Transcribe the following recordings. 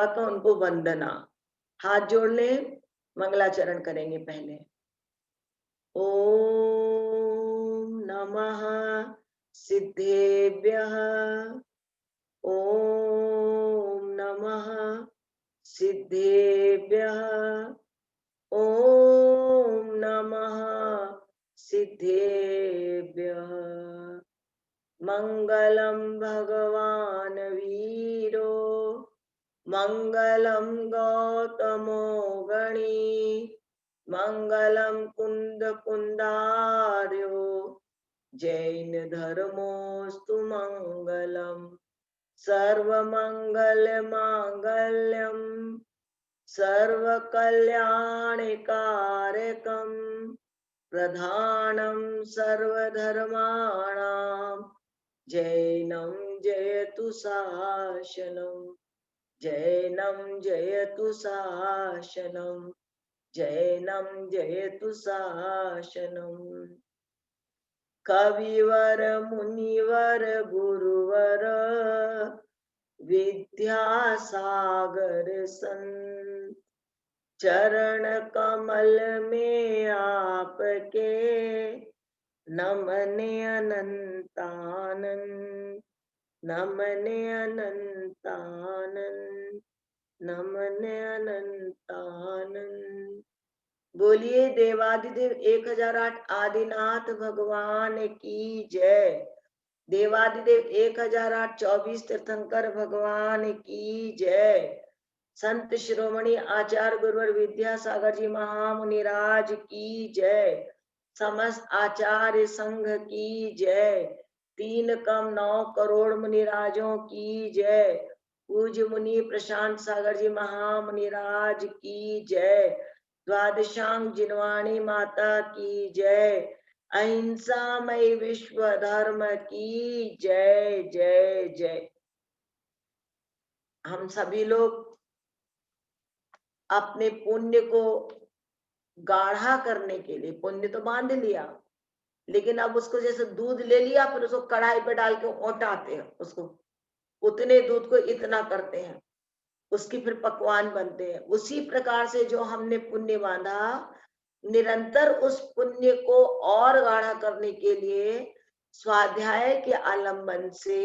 तो उनको वंदना। हाथ जोड़ लें, मंगलाचरण करेंगे पहले। ओम नमः सिद्धेभ्यः। ओम नमः सिद्धेभ्यः। ओम नमः सिद्धेभ्यः। मंगलम भगवान वीरो मंगलम गौतमो गणी मंगलम कुंद कुंदार्यो जैन धर्मोस्तु मंगलम सर्वमंगल मांगल्यम सर्वकल्याणकारकम प्रधानम सर्वधर्माणां जैनं जयतु शासनम् जैनं जयतु शासनम् जैनं जयतु शासनम्। कविवर मुनिवर गुरुवर विद्यासागर संत चरण कमल में आपके नमने अनंतानंद नमने अनंतानंद नमने अनंतानंद। बोलिए देवादिदेव 1008 आदिनाथ भगवान की जय। देवादिदेव 1008 24 तीर्थंकर भगवान की जय। संत शिरोमणि आचार्य गुरुवर विद्यासागर जी महामुनिराज की जय। समस्त आचार्य संघ की जय। 3 कम 9 करोड़ मुनिराजों की जय। पूज्य मुनि प्रशांत सागर जी महामुनिराज की जय। द्वादशांग जिनवाणी माता की जय। अहिंसामय विश्व धर्म की जय जय जय। हम सभी लोग अपने पुण्य को गाढ़ा करने के लिए, पुण्य तो बांध लिया, लेकिन अब उसको जैसे दूध ले लिया फिर उसको कढ़ाई पे डाल के ओटाते हैं, उसको उतने दूध को इतना करते हैं, उसकी फिर पकवान बनते हैं। उसी प्रकार से जो हमने पुण्य बांधा, निरंतर उस पुण्य को और गाढ़ा करने के लिए स्वाध्याय के आलंबन से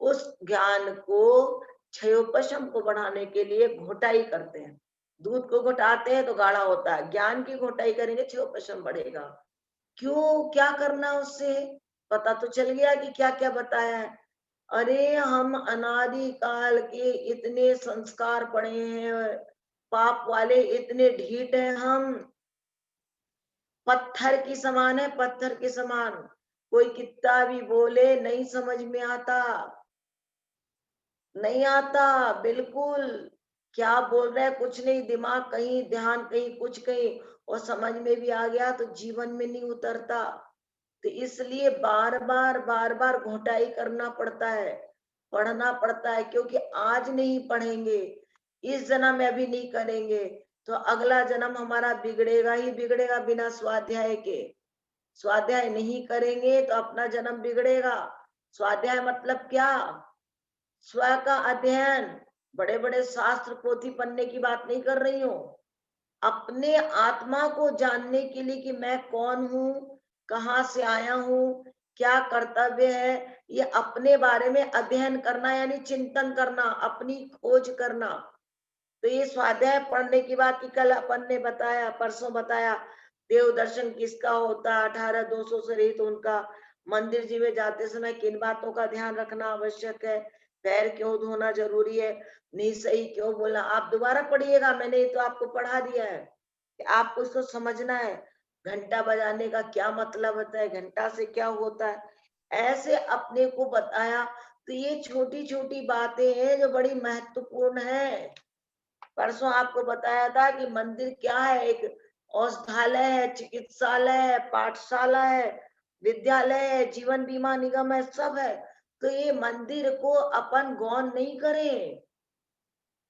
उस ज्ञान को क्षयोपशम को बढ़ाने के लिए घोटाई करते हैं। दूध को घोटाते हैं तो गाढ़ा होता है, ज्ञान की घोटाई करेंगे क्षयोपशम बढ़ेगा। क्यों, क्या करना उससे? पता तो चल गया कि क्या क्या बताया है। अरे हम अनादि काल के इतने संस्कार पड़े हैं, पाप वाले इतने ढीठ हैं, हम पत्थर की समान है, पत्थर के समान। कोई कितना भी बोले नहीं समझ में आता, नहीं आता बिल्कुल। क्या बोल रहे हैं कुछ नहीं, दिमाग कहीं, ध्यान कहीं, कुछ कहीं, और समझ में भी आ गया तो जीवन में नहीं उतरता। तो इसलिए बार बार घोटाई करना पड़ता है, पढ़ना पड़ता है, क्योंकि आज नहीं पढ़ेंगे, इस जन्म में अभी नहीं करेंगे तो अगला जन्म हमारा बिगड़ेगा ही बिगड़ेगा बिना स्वाध्याय के। स्वाध्याय नहीं करेंगे तो अपना जन्म बिगड़ेगा। स्वाध्याय मतलब क्या? स्व का अध्ययन। बड़े बड़े शास्त्र पोथी पढ़ने की बात नहीं कर रही हूँ, अपने आत्मा को जानने के लिए कि मैं कौन हूँ, कहाँ से आया हूँ, क्या कर्तव्य है, ये अपने बारे में अध्ययन करना, यानी चिंतन करना, अपनी खोज करना। तो ये स्वाध्याय पढ़ने की बात की कल अपन ने बताया, परसों बताया, देव दर्शन किसका होता, 18 दोषों से रहित उनका, मंदिर जी में जाते समय किन बातों का ध्यान रखना आवश्यक है, पैर क्यों धोना जरूरी है, नहीं सही क्यों बोलना। आप दोबारा पढ़िएगा, मैंने ये तो आपको पढ़ा दिया है कि आपको इसको समझना है। घंटा बजाने का क्या मतलब होता है, घंटा से क्या होता है, ऐसे अपने को बताया। तो ये छोटी छोटी बातें हैं जो बड़ी महत्वपूर्ण है। परसों आपको बताया था कि मंदिर क्या है, एक औषधालय है, चिकित्सालय है, पाठशाला है, विद्यालय है, जीवन बीमा निगम है, सब है। तो ये मंदिर को अपन गौण नहीं करें।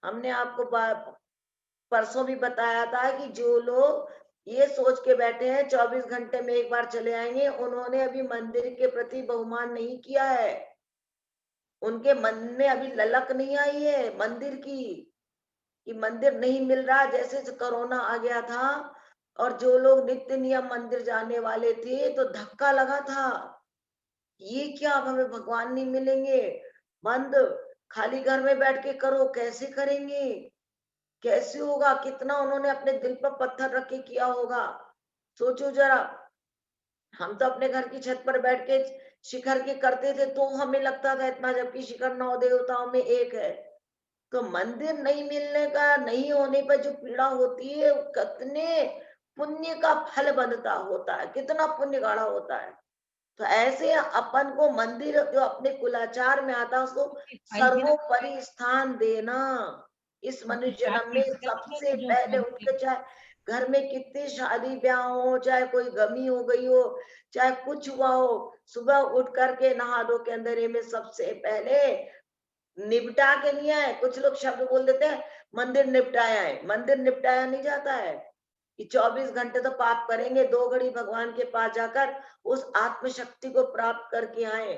हमने आपको परसों भी बताया था कि जो लोग ये सोच के बैठे हैं 24 घंटे में एक बार चले आएंगे, उन्होंने अभी मंदिर के प्रति बहुमान नहीं किया है, उनके मन में अभी ललक नहीं आई है मंदिर की। कि मंदिर नहीं मिल रहा, जैसे कोरोना आ गया था और जो लोग नित्य नियम मंदिर जाने वाले थे तो धक्का लगा था, ये क्या, अब हमें भगवान नहीं मिलेंगे, बंद, खाली घर में बैठ के करो, कैसे करेंगे, कैसे होगा, कितना उन्होंने अपने दिल पर पत्थर रख के किया होगा। सोचो जरा, हम तो अपने घर की छत पर बैठ के शिखर के करते थे तो हमें लगता था इतना, जबकि शिखर 9 देवताओं में एक है। तो मंदिर नहीं मिलने का, नहीं होने पर जो पीड़ा होती है, कितने पुण्य का फल बनता होता है, कितना पुण्य गाढ़ा होता है। तो ऐसे अपन को मंदिर जो अपने कुलाचार में आता है उसको पाहिजे ना, सर्वोपरि स्थान देना। इस आपकी मनुष्य जन्म में प्रैक्टिस में सबसे तो जो पहले करते उनके, चाहे घर में कितनी शादी ब्याह हो, चाहे कोई गमी हो गई हो, चाहे कुछ हुआ हो, सुबह उठ करके नहा धो के अंधेरे में सबसे पहले निपटा के नहीं आए। कुछ लोग शब्द बोल देते हैं मंदिर निपटाया है, मंदिर निपटाया नहीं जाता है कि 24 घंटे तो पाप करेंगे, 2 घड़ी भगवान के पास जाकर उस आत्म शक्ति को प्राप्त करके आए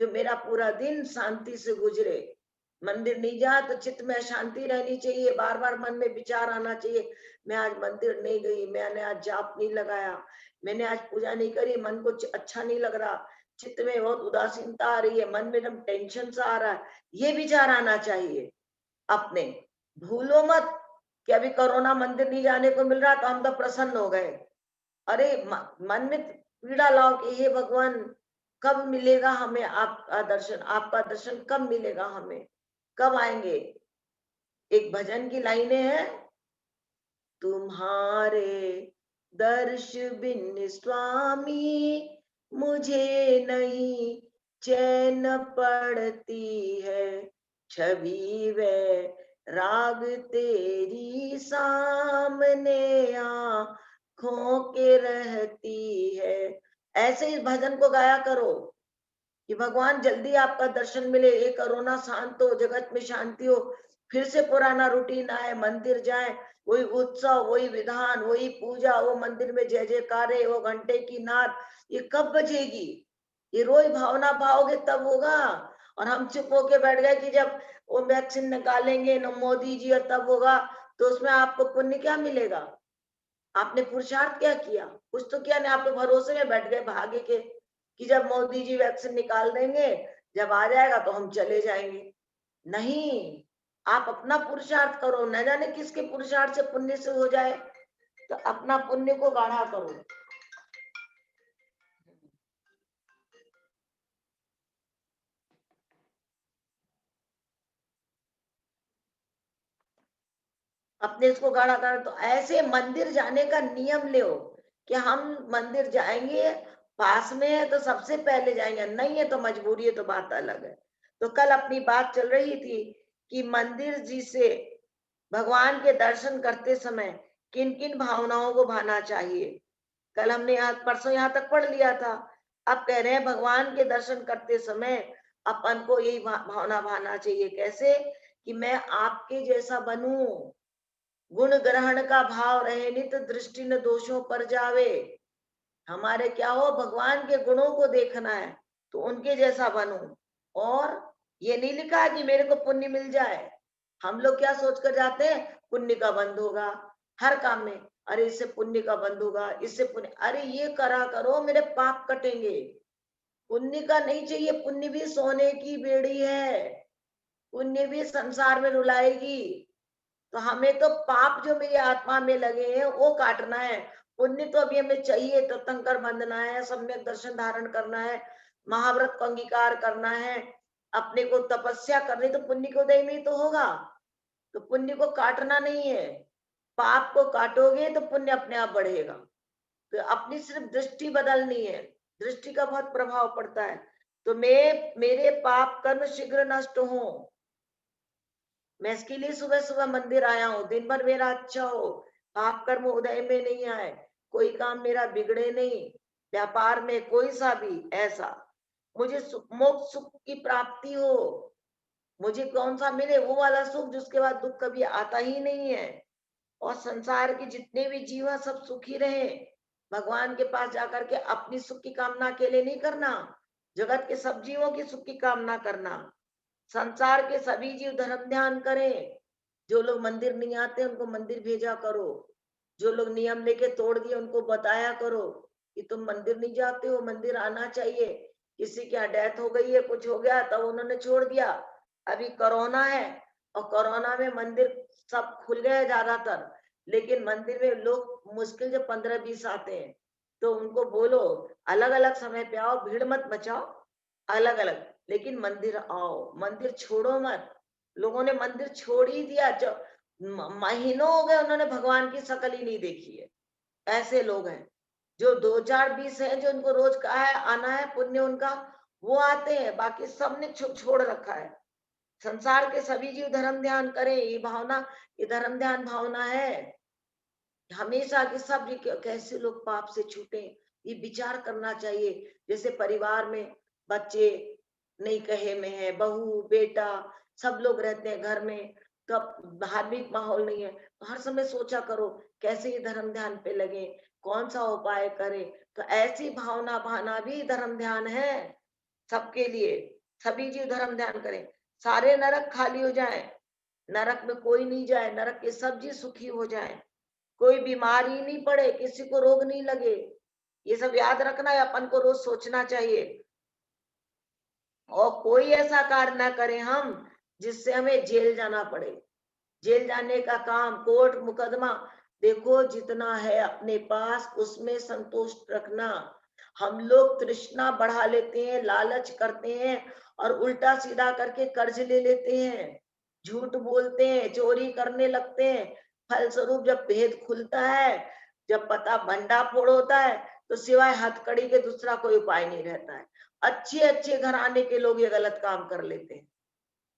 जो मेरा पूरा दिन शांति से गुजरे। मंदिर नहीं जा तो चित्त में शांति रहनी चाहिए, बार बार मन में विचार आना चाहिए, मैं आज मंदिर नहीं गई, मैंने आज जाप नहीं लगाया, मैंने आज पूजा नहीं करी, मन को अच्छा नहीं लग रहा, चित्त में बहुत उदासीनता आ रही है, मन में एकदम टेंशन सा आ रहा है, ये विचार आना चाहिए अपने। भूलो मत कि अभी कोरोना मंदिर नहीं जाने को मिल रहा तो हम तो प्रसन्न हो गए। अरे मन में पीड़ा लाओ कि हे भगवान, कब मिलेगा हमें आपका दर्शन, आपका दर्शन कब मिलेगा हमें, कब आएंगे। एक भजन की लाइनें हैं, तुम्हारे दर्श बिन स्वामी मुझे नहीं चैन पड़ती है, छवि वे राग तेरी सामने आँखों के रहती है। ऐसे इस भजन को गाया करो कि भगवान जल्दी आपका दर्शन मिले, ये कोरोना शांत हो, जगत में शांति हो, फिर से पुराना रूटीन आए, मंदिर जाए, वही उत्सव, वही विधान, वही पूजा, वो मंदिर में जय जयकारे, वो घंटे की नाद, ये कब बजेगी? ये रोज भावना पाओगे तब होगा। और हम चुप होके बैठ गए कि जब वो वैक्सीन निकालेंगे न मोदी जी और तब होगा, तो उसमें आपको पुण्य क्या मिलेगा? आपने पुरुषार्थ क्या किया? कुछ तो किया नहीं, आप तो भरोसे में बैठ गए भाग्य के कि जब मोदी जी वैक्सीन निकाल देंगे, जब आ जाएगा तो हम चले जाएंगे। नहीं, आप अपना पुरुषार्थ करो, न जाने किसके पुरुषार्थ से पुण्य से हो जाए, तो अपना पुण्य को गाढ़ा करो। अपने इसको गाढ़ा कर, तो ऐसे मंदिर जाने का नियम ले कि हम मंदिर जाएंगे, पास में है तो सबसे पहले जाएंगे, नहीं है तो मजबूरी है, तो बात अलग है। तो कल अपनी बात चल रही थी कि मंदिर जी से भगवान के दर्शन करते समय किन किन भावनाओं को भाना चाहिए। कल हमने आज परसों यहाँ तक पढ़ लिया था। अब कह रहे हैं भगवान के दर्शन करते समय अपन को यही भावना भाना चाहिए, कैसे कि मैं आपके जैसा बनूं, गुण ग्रहण का भाव रहे, नित दृष्टि न दोषों पर जावे। हमारे क्या हो, भगवान के गुणों को देखना है तो उनके जैसा बनूं। और ये नहीं लिखा है कि मेरे को पुण्य मिल जाए। हम लोग क्या सोच कर जाते हैं, पुण्य का बंद होगा हर काम में, अरे इससे पुण्य का बंद होगा, इससे पुण्य, अरे ये करा करो मेरे पाप कटेंगे। पुण्य का नहीं चाहिए, पुण्य भी सोने की बेड़ी है, पुण्य भी संसार में रुलाएगी। तो हमें तो पाप जो मेरी आत्मा में लगे हैं वो काटना है। पुण्य तो अभी हमें चाहिए, तीर्थंकर बंधना है, सम्यक दर्शन धारण करना है, महाव्रत को अंगीकार करना है, अपने को तपस्या करनी, तो पुण्य के उदय में ही तो होगा। तो पुण्य को काटना नहीं है, पाप को काटोगे तो पुण्य अपने आप बढ़ेगा। तो अपनी सिर्फ दृष्टि बदलनी है, दृष्टि का बहुत प्रभाव पड़ता है। तो मैं, मेरे पाप कर्म शीघ्र नष्ट हो, मैं इसके लिए सुबह सुबह मंदिर आया हूँ, दिन भर मेरा अच्छा हो, पाप कर्म उदय में नहीं आए, कोई काम मेरा बिगड़े नहीं, व्यापार में कोई सा भी ऐसा, मुझे मोक्ष सुख की प्राप्ति हो, मुझे कौन सा मिले वो वाला सुख जिसके बाद दुख कभी आता ही नहीं है। और संसार के जितने भी जीव हैं सब सुखी रहे, भगवान के पास जाकर के अपनी सुख की कामना अकेले नहीं करना, जगत के सब जीवों की सुख की कामना करना। संसार के सभी जीव धर्म ध्यान करें, जो लोग मंदिर नहीं आते उनको मंदिर भेजा करो, जो लोग नियम लेके तोड़ दिए उनको बताया करो कि तुम मंदिर नहीं जाते हो, मंदिर आना चाहिए। किसी की डेथ हो गई है, कुछ हो गया, तब उन्होंने छोड़ दिया। अभी कोरोना है और कोरोना में मंदिर सब खुल गए ज्यादातर, लेकिन मंदिर में लोग मुश्किल से 15-20 आते हैं। तो उनको बोलो अलग अलग समय पे आओ, भीड़ मत मचाओ, अलग अलग, लेकिन मंदिर आओ, मंदिर छोड़ो मत। लोगों ने मंदिर छोड़ ही दिया, जो महीनों हो गए उन्होंने भगवान की शकल ही नहीं देखी है। ऐसे लोग हैं जो 2-4-20 है, जो उनको रोज कहा है आना है, पुण्य उनका, वो आते हैं, बाकी सबने छोड़ रखा है। संसार के सभी जीव धर्म ध्यान करें, ये भावना, ये धर्म ध्यान भावना है हमेशा कि सब कैसे लोग पाप से छूटे, ये विचार करना चाहिए। जैसे परिवार में बच्चे नहीं कहे में है, बहू बेटा सब लोग रहते हैं घर में, तो अब धार्मिक माहौल नहीं है, तो हर समय सोचा करो कैसे ये धर्म ध्यान पे लगे, कौन सा उपाय करें। तो ऐसी भावना भावना भी धर्म ध्यान है सबके लिए। सभी जीव धर्म ध्यान करें, सारे नरक खाली हो जाए, नरक में कोई नहीं जाए, नरक के सब जीव सुखी हो जाए, कोई बीमारी नहीं पड़े, किसी को रोग नहीं लगे। ये सब याद रखना है, अपन को रोज सोचना चाहिए। और कोई ऐसा कार्य ना करें हम जिससे हमें जेल जाना पड़े। जेल जाने का काम, कोर्ट मुकदमा, देखो जितना है अपने पास उसमें संतोष रखना। हम लोग तृष्णा बढ़ा लेते हैं, लालच करते हैं और उल्टा सीधा करके कर्ज ले लेते हैं, झूठ बोलते हैं, चोरी करने लगते हैं। फलस्वरूप जब भेद खुलता है, जब पता भंडाफोड़ होता है, तो सिवाय हथकड़ी के दूसरा कोई उपाय नहीं रहता है। अच्छे अच्छे घराने के लोग ये गलत काम कर लेते हैं।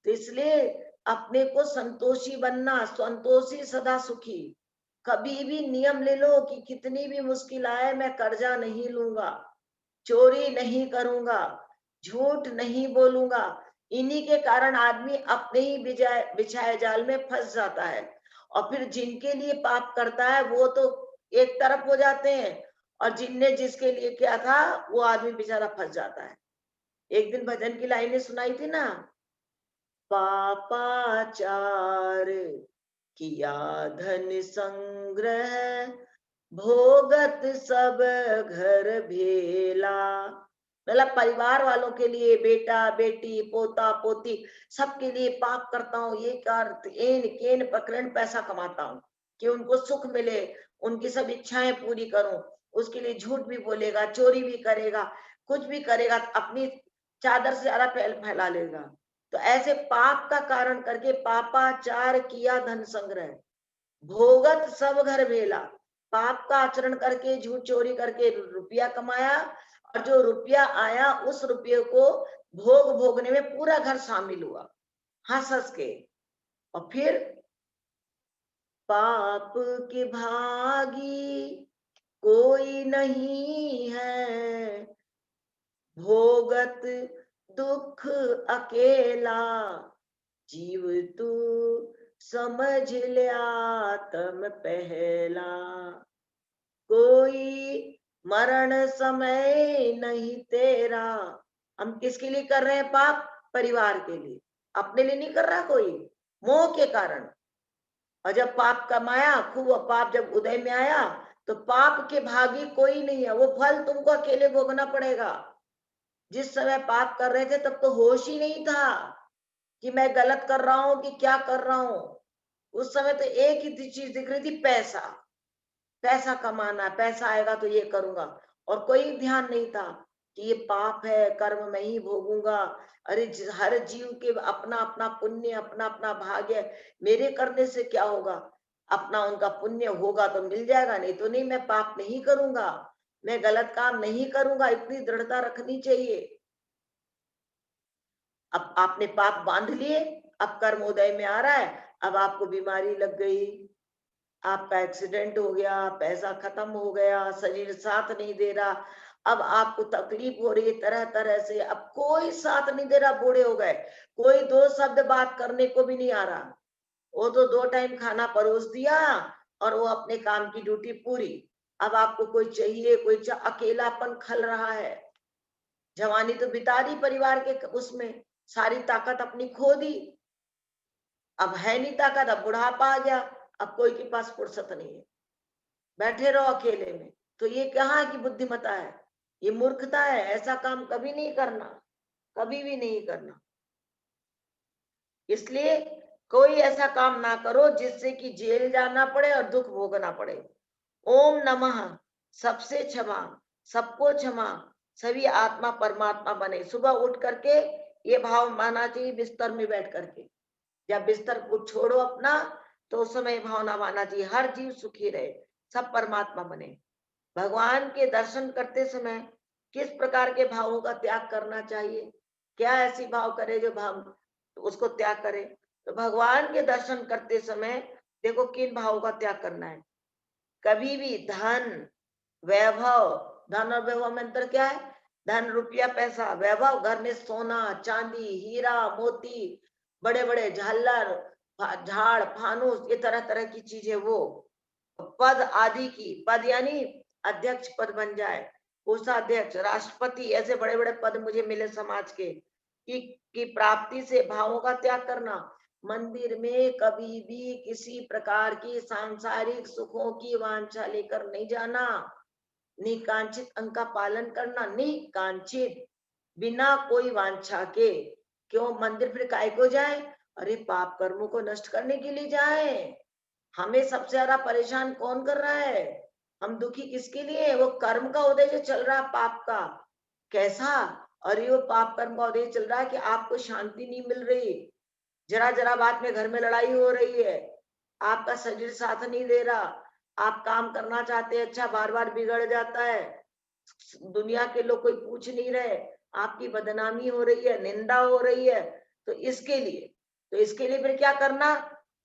तो इसलिए अपने को संतोषी बनना, संतोषी सदा सुखी। कभी भी नियम ले लो कि कितनी भी मुश्किल आए मैं कर्जा नहीं लूंगा, चोरी नहीं करूंगा, झूठ नहीं बोलूंगा। इन्हीं के कारण आदमी अपने ही बिछाए जाल में फंस जाता है, और फिर जिनके लिए पाप करता है वो तो एक तरफ हो जाते हैं, और जिनने जिसके लिए किया था वो आदमी बेचारा फंस जाता है। एक दिन भजन की लाइनें सुनाई थी ना, पापाचार किया धन संग्रह, भोगत सब घर भेला। मतलब परिवार वालों के लिए, बेटा बेटी पोता पोती सबके लिए पाप करता हूँ, ये कर एन केन प्रकरण पैसा कमाता हूँ कि उनको सुख मिले, उनकी सब इच्छाएं पूरी करूं। उसके लिए झूठ भी बोलेगा, चोरी भी करेगा, कुछ भी करेगा, अपनी चादर से ज्यादा फैला लेगा। तो ऐसे पाप का कारण करके पापाचार किया धन संग्रह, भोगत सब घर भेला। पाप का आचरण करके, झूठ चोरी करके रुपया कमाया, और जो रुपया आया उस रुपये को भोग भोगने में पूरा घर शामिल हुआ, हंस हंस के। और फिर पाप के भागी कोई नहीं है, भोगत दुख अकेला, जीव तू समझ लिया तम पहला। कोई मरण समय नहीं तेरा। हम किसके लिए कर रहे हैं पाप? परिवार के लिए, अपने लिए नहीं कर रहा कोई, मोह के कारण। और जब पाप कमाया खूब, पाप जब उदय में आया, तो पाप के भागी कोई नहीं है, वो फल तुमको अकेले भोगना पड़ेगा। जिस समय पाप कर रहे थे तब तो होश ही नहीं था कि मैं गलत कर रहा हूं कि क्या कर रहा हूं। उस समय तो एक ही चीज दिख रही थी, पैसा, पैसा कमाना, पैसा आएगा तो ये करूंगा, और कोई ध्यान नहीं था कि ये पाप है, कर्म मैं ही भोगूंगा। अरे हर जीव के अपना अपना पुण्य, अपना अपना भाग्य, मेरे करने से क्या होगा? अपना उनका पुण्य होगा तो मिल जाएगा, नहीं तो नहीं। मैं पाप नहीं करूंगा, मैं गलत काम नहीं करूंगा, इतनी दृढ़ता रखनी चाहिए। अब आपने पाप बांध लिए, अब कर्मोदय में आ रहा है, अब आपको बीमारी लग गई, आपका एक्सीडेंट हो गया, पैसा खत्म हो गया, शरीर साथ नहीं दे रहा, अब आपको तकलीफ हो रही है तरह तरह से, अब कोई साथ नहीं दे रहा, बूढ़े हो गए, कोई दो शब्द बात करने को भी नहीं आ रहा। वो तो 2 टाइम खाना परोस दिया और वो अपने काम की ड्यूटी पूरी। अब आपको कोई चाहिए, अकेलापन खल रहा है। जवानी तो बिता दी परिवार के उसमें, सारी ताकत अपनी खो दी। अब है नहीं ताकत, अब बुढ़ापा आ गया, अब कोई के पास फुर्सत नहीं है, बैठे रहो अकेले में। तो ये कहाँ की बुद्धिमता है, ये मूर्खता है। ऐसा काम कभी नहीं करना, कभी भी नहीं करना। इसलिए कोई ऐसा काम ना करो जिससे कि जेल जाना पड़े और दुख भोगना पड़े। ओम नमः, सबसे क्षमा, सबको क्षमा, सभी आत्मा परमात्मा बने। सुबह उठ करके ये भाव माना चाहिए बिस्तर में बैठ करके। जब बिस्तर को छोड़ो अपना, तो उस समय भावना माना चाहिए हर जीव सुखी रहे, सब परमात्मा बने। भगवान के दर्शन करते समय किस प्रकार के भावों का त्याग करना चाहिए, क्या ऐसी भाव करे जो भाव उसको त्याग करे। तो भगवान के दर्शन करते समय देखो किन भावों का त्याग करना है। कभी भी धन, वैभव, धन और वैभव में अंतर क्या है? धन रुपया पैसा, वैभव घर में सोना चांदी हीरा मोती, बड़े बड़े झालर झाड़ फानूस, ये तरह तरह की चीजें। वो पद आदि की, पद यानी अध्यक्ष पद बन जाए, कोषाध्यक्ष, राष्ट्रपति, ऐसे बड़े बड़े पद मुझे मिले समाज के, की प्राप्ति से भावों का त्याग करना। मंदिर में कभी भी किसी प्रकार की सांसारिक सुखों की वांछा लेकर नहीं जाना। निकांक्षित अंग का पालन करना, निकांक्षित, बिना कोई वांछा के। क्यों मंदिर फिर काय को जाए? अरे पाप कर्मों को नष्ट करने के लिए जाए। हमें सबसे ज्यादा परेशान कौन कर रहा है? हम दुखी किसके लिए? वो कर्म का उदय जो चल रहा है पाप का। कैसा? अरे वो पाप कर्म का उदय चल रहा है कि आपको शांति नहीं मिल रही, जरा जरा बात में घर में लड़ाई हो रही है, आपका शरीर साथ नहीं दे रहा, आप काम करना चाहते हैं, अच्छा बार बार बिगड़ जाता है, दुनिया के लोग कोई पूछ नहीं रहे, आपकी बदनामी हो रही है, निंदा हो रही है। तो इसके लिए फिर क्या करना?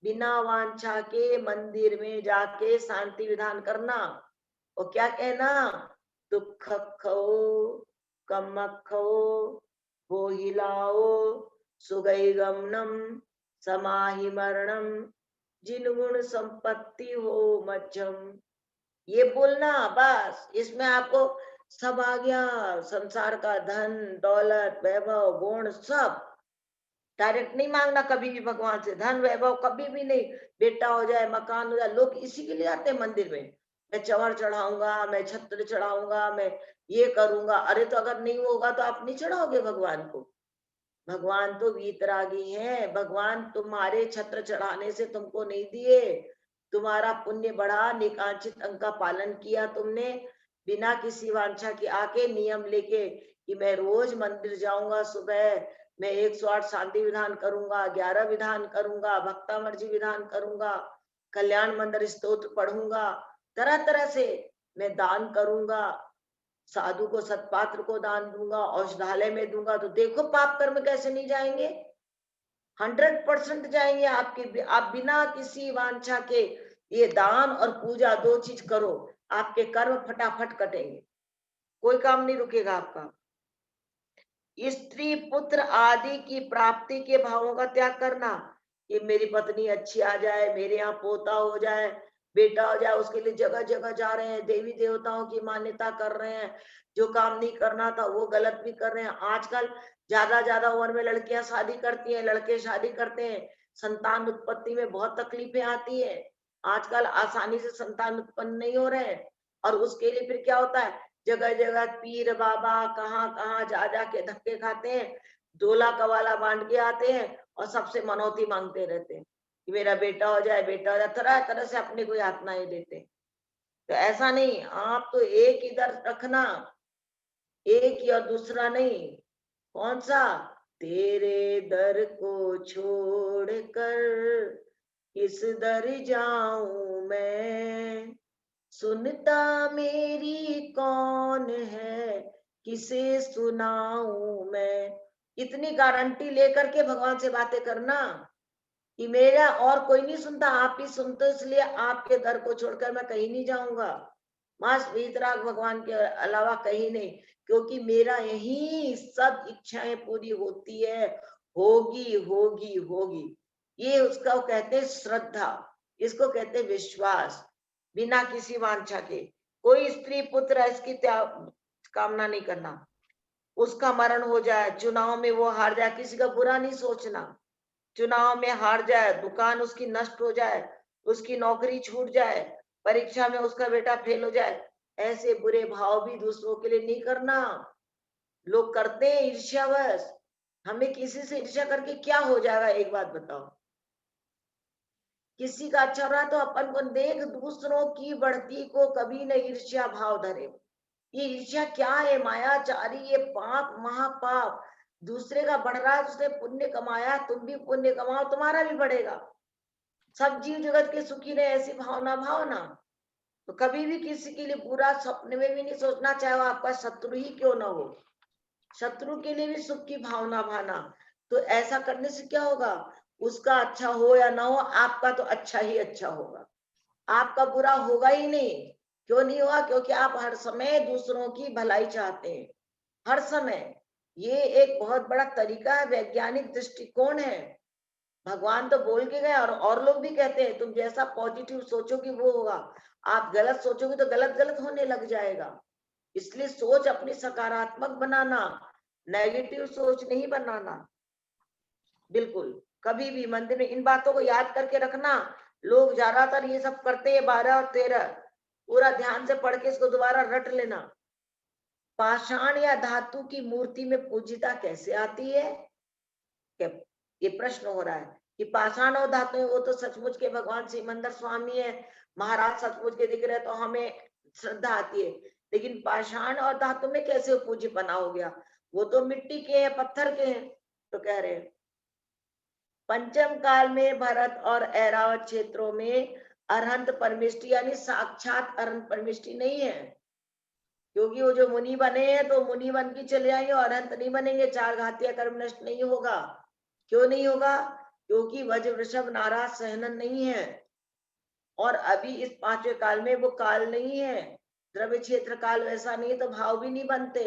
बिना वांछा के मंदिर में जाके शांति विधान करना। और क्या कहना? दुख खो कम खो वो हिलाओ सुगई गमनम समाहि मरणम जिन गुण संपत्ति हो मध्यम। ये बोलना बस, इसमें आपको सब आ गया। संसार का धन दौलत वैभव गुण सब डायरेक्ट नहीं मांगना कभी भी भगवान से, धन वैभव कभी भी नहीं। बेटा हो जाए मकान हो जाए, लोग इसी के लिए आते हैं मंदिर में, मैं चवर चढ़ाऊंगा, मैं छत्र चढ़ाऊंगा, मैं ये करूंगा। अरे तो अगर नहीं होगा तो आप नहीं चढ़ाओगे भगवान को? भगवान तो वीतरागी है, भगवान तुम्हारे छत्र चढ़ाने से तुमको नहीं दिए, तुम्हारा पुण्य बढ़ा, निकांक्षित अंग का पालन किया तुमने, बिना किसी वांछा के आके नियम लेके कि मैं रोज मंदिर जाऊंगा, सुबह मैं 108 शांति विधान करूंगा, 11 विधान करूंगा, भक्तामर्जी विधान करूंगा, कल्याण मंदिर स्तोत्र पढ़ूंगा, तरह तरह से मैं दान करूंगा, साधु को सत्पात्र को दान दूंगा, औषधालय में दूंगा। तो देखो पाप कर्म कैसे नहीं जाएंगे, 100% जाएंगे आपके। आप बिना किसी वांछा के ये दान और पूजा दो चीज करो, आपके कर्म फटाफट कटेंगे, कोई काम नहीं रुकेगा आपका। स्त्री पुत्र आदि की प्राप्ति के भावों का त्याग करना, कि मेरी पत्नी अच्छी आ जाए, मेरे यहाँ पोता हो जाए, बेटा हो जाए, उसके लिए जगह जगह जा रहे हैं, देवी देवताओं की मान्यता कर रहे हैं, जो काम नहीं करना था वो गलत भी कर रहे हैं। आजकल ज्यादा उम्र में लड़कियां शादी करती हैं, लड़के शादी करते हैं, संतान उत्पत्ति में बहुत तकलीफें आती है। आजकल आसानी से संतान उत्पन्न नहीं हो रहे हैं, और उसके लिए फिर क्या होता है, जगह जगह पीर बाबा कहाँ कहाँ जा जा के धक्के खाते हैं, डोला कवाला बांट के आते हैं, और सबसे मनौती मांगते रहते हैं कि मेरा बेटा हो जाए, बेटा हो जाए, तरह तरह से अपने को यातनाएं देते हैं। तो ऐसा नहीं, आप तो एक इधर रखना, एक ही और दूसरा नहीं। कौन सा? तेरे दर को छोड़कर किस दर जाऊं मैं, सुनता मेरी कौन है, किसे सुनाऊं मैं। इतनी गारंटी लेकर के भगवान से बातें करना कि मेरा और कोई नहीं सुनता, आप ही सुनते, इसलिए आपके दर को छोड़कर मैं कहीं नहीं जाऊंगा, मास वीतराग भगवान के अलावा कहीं नहीं, क्योंकि मेरा यही सब इच्छाएं पूरी होती है, होगी होगी होगी। ये उसका कहते हैं श्रद्धा, इसको कहते हैं विश्वास, बिना किसी वांछा के। कोई स्त्री पुत्र इसकी कामना नहीं करना, उसका मरण हो जाए, चुनाव में वो हार जाए, किसी का बुरा नहीं सोचना, चुनाव में हार जाए, दुकान उसकी नष्ट हो जाए, उसकी नौकरी छूट जाए, परीक्षा में उसका बेटा फेल हो जाए, ऐसे बुरे भाव भी दूसरों के लिए नहीं करना। लोग करते हैं ईर्ष्यावश। हमें किसी से ईर्ष्या करके क्या हो जाएगा, एक बात बताओ। किसी का अच्छा रहा तो अपन को देख, दूसरों की बढ़ती को कभी न ईर्ष्या भाव धरे। ये ईर्ष्या क्या है? मायाचारी, ये पाप, महापाप। दूसरे का बढ़ रहा है, उसने पुण्य कमाया, तुम भी पुण्य कमाओ, तुम्हारा भी बढ़ेगा। सब जीव जगत के सुखी रहे, ऐसी भावना भावना। तो कभी भी किसी के लिए बुरा सपने में भी नहीं सोचना, चाहे वो आपका शत्रु ही क्यों ना हो। शत्रु के लिए भी सुख की भावना भाना। तो ऐसा करने से क्या होगा? उसका अच्छा हो या ना हो, आपका तो अच्छा ही अच्छा होगा। आपका बुरा होगा ही नहीं। क्यों नहीं होगा? क्योंकि आप हर समय दूसरों की भलाई चाहते हैं, हर समय। ये एक बहुत बड़ा तरीका है, वैज्ञानिक दृष्टिकोण है। भगवान तो बोल के गए, और लोग भी कहते हैं, तुम जैसा पॉजिटिव सोचोगे वो होगा। आप गलत सोचोगे तो गलत गलत होने लग जाएगा। इसलिए सोच अपनी सकारात्मक बनाना, नेगेटिव सोच नहीं बनाना। बिल्कुल कभी भी मंदिर में इन बातों को याद करके रखना। लोग ज्यादातर ये सब करते हैं, 12 और 13 पूरा ध्यान से पढ़ के इसको दोबारा रट लेना। पाषाण या धातु की मूर्ति में पूजिता कैसे आती है? क्या ये प्रश्न हो रहा है कि पाषाण और धातु में, वो तो सचमुच के भगवान सिमंदर स्वामी है, महाराज सचमुच के दिख रहे तो हमें श्रद्धा आती है। लेकिन पाषाण और धातु में कैसे पूज्य बना हो गया? वो तो मिट्टी के हैं, पत्थर के हैं। तो कह रहे हैं पंचम काल में भरत और ऐरावत क्षेत्रों में अरहंत परमिष्टि, यानी साक्षात अरहंत परमिष्टि नहीं है। क्योंकि वो जो मुनि बने हैं तो मुनि बन के चले आएंगे और अरहंत नहीं बनेंगे, चार घातिया कर्म नष्ट नहीं होगा। क्यों नहीं होगा? क्योंकि वज वृषभ नाराज सहनन नहीं है। और अभी इस पांचवें काल में वो काल नहीं है, द्रव्य क्षेत्र काल वैसा नहीं, तो भाव भी नहीं बनते।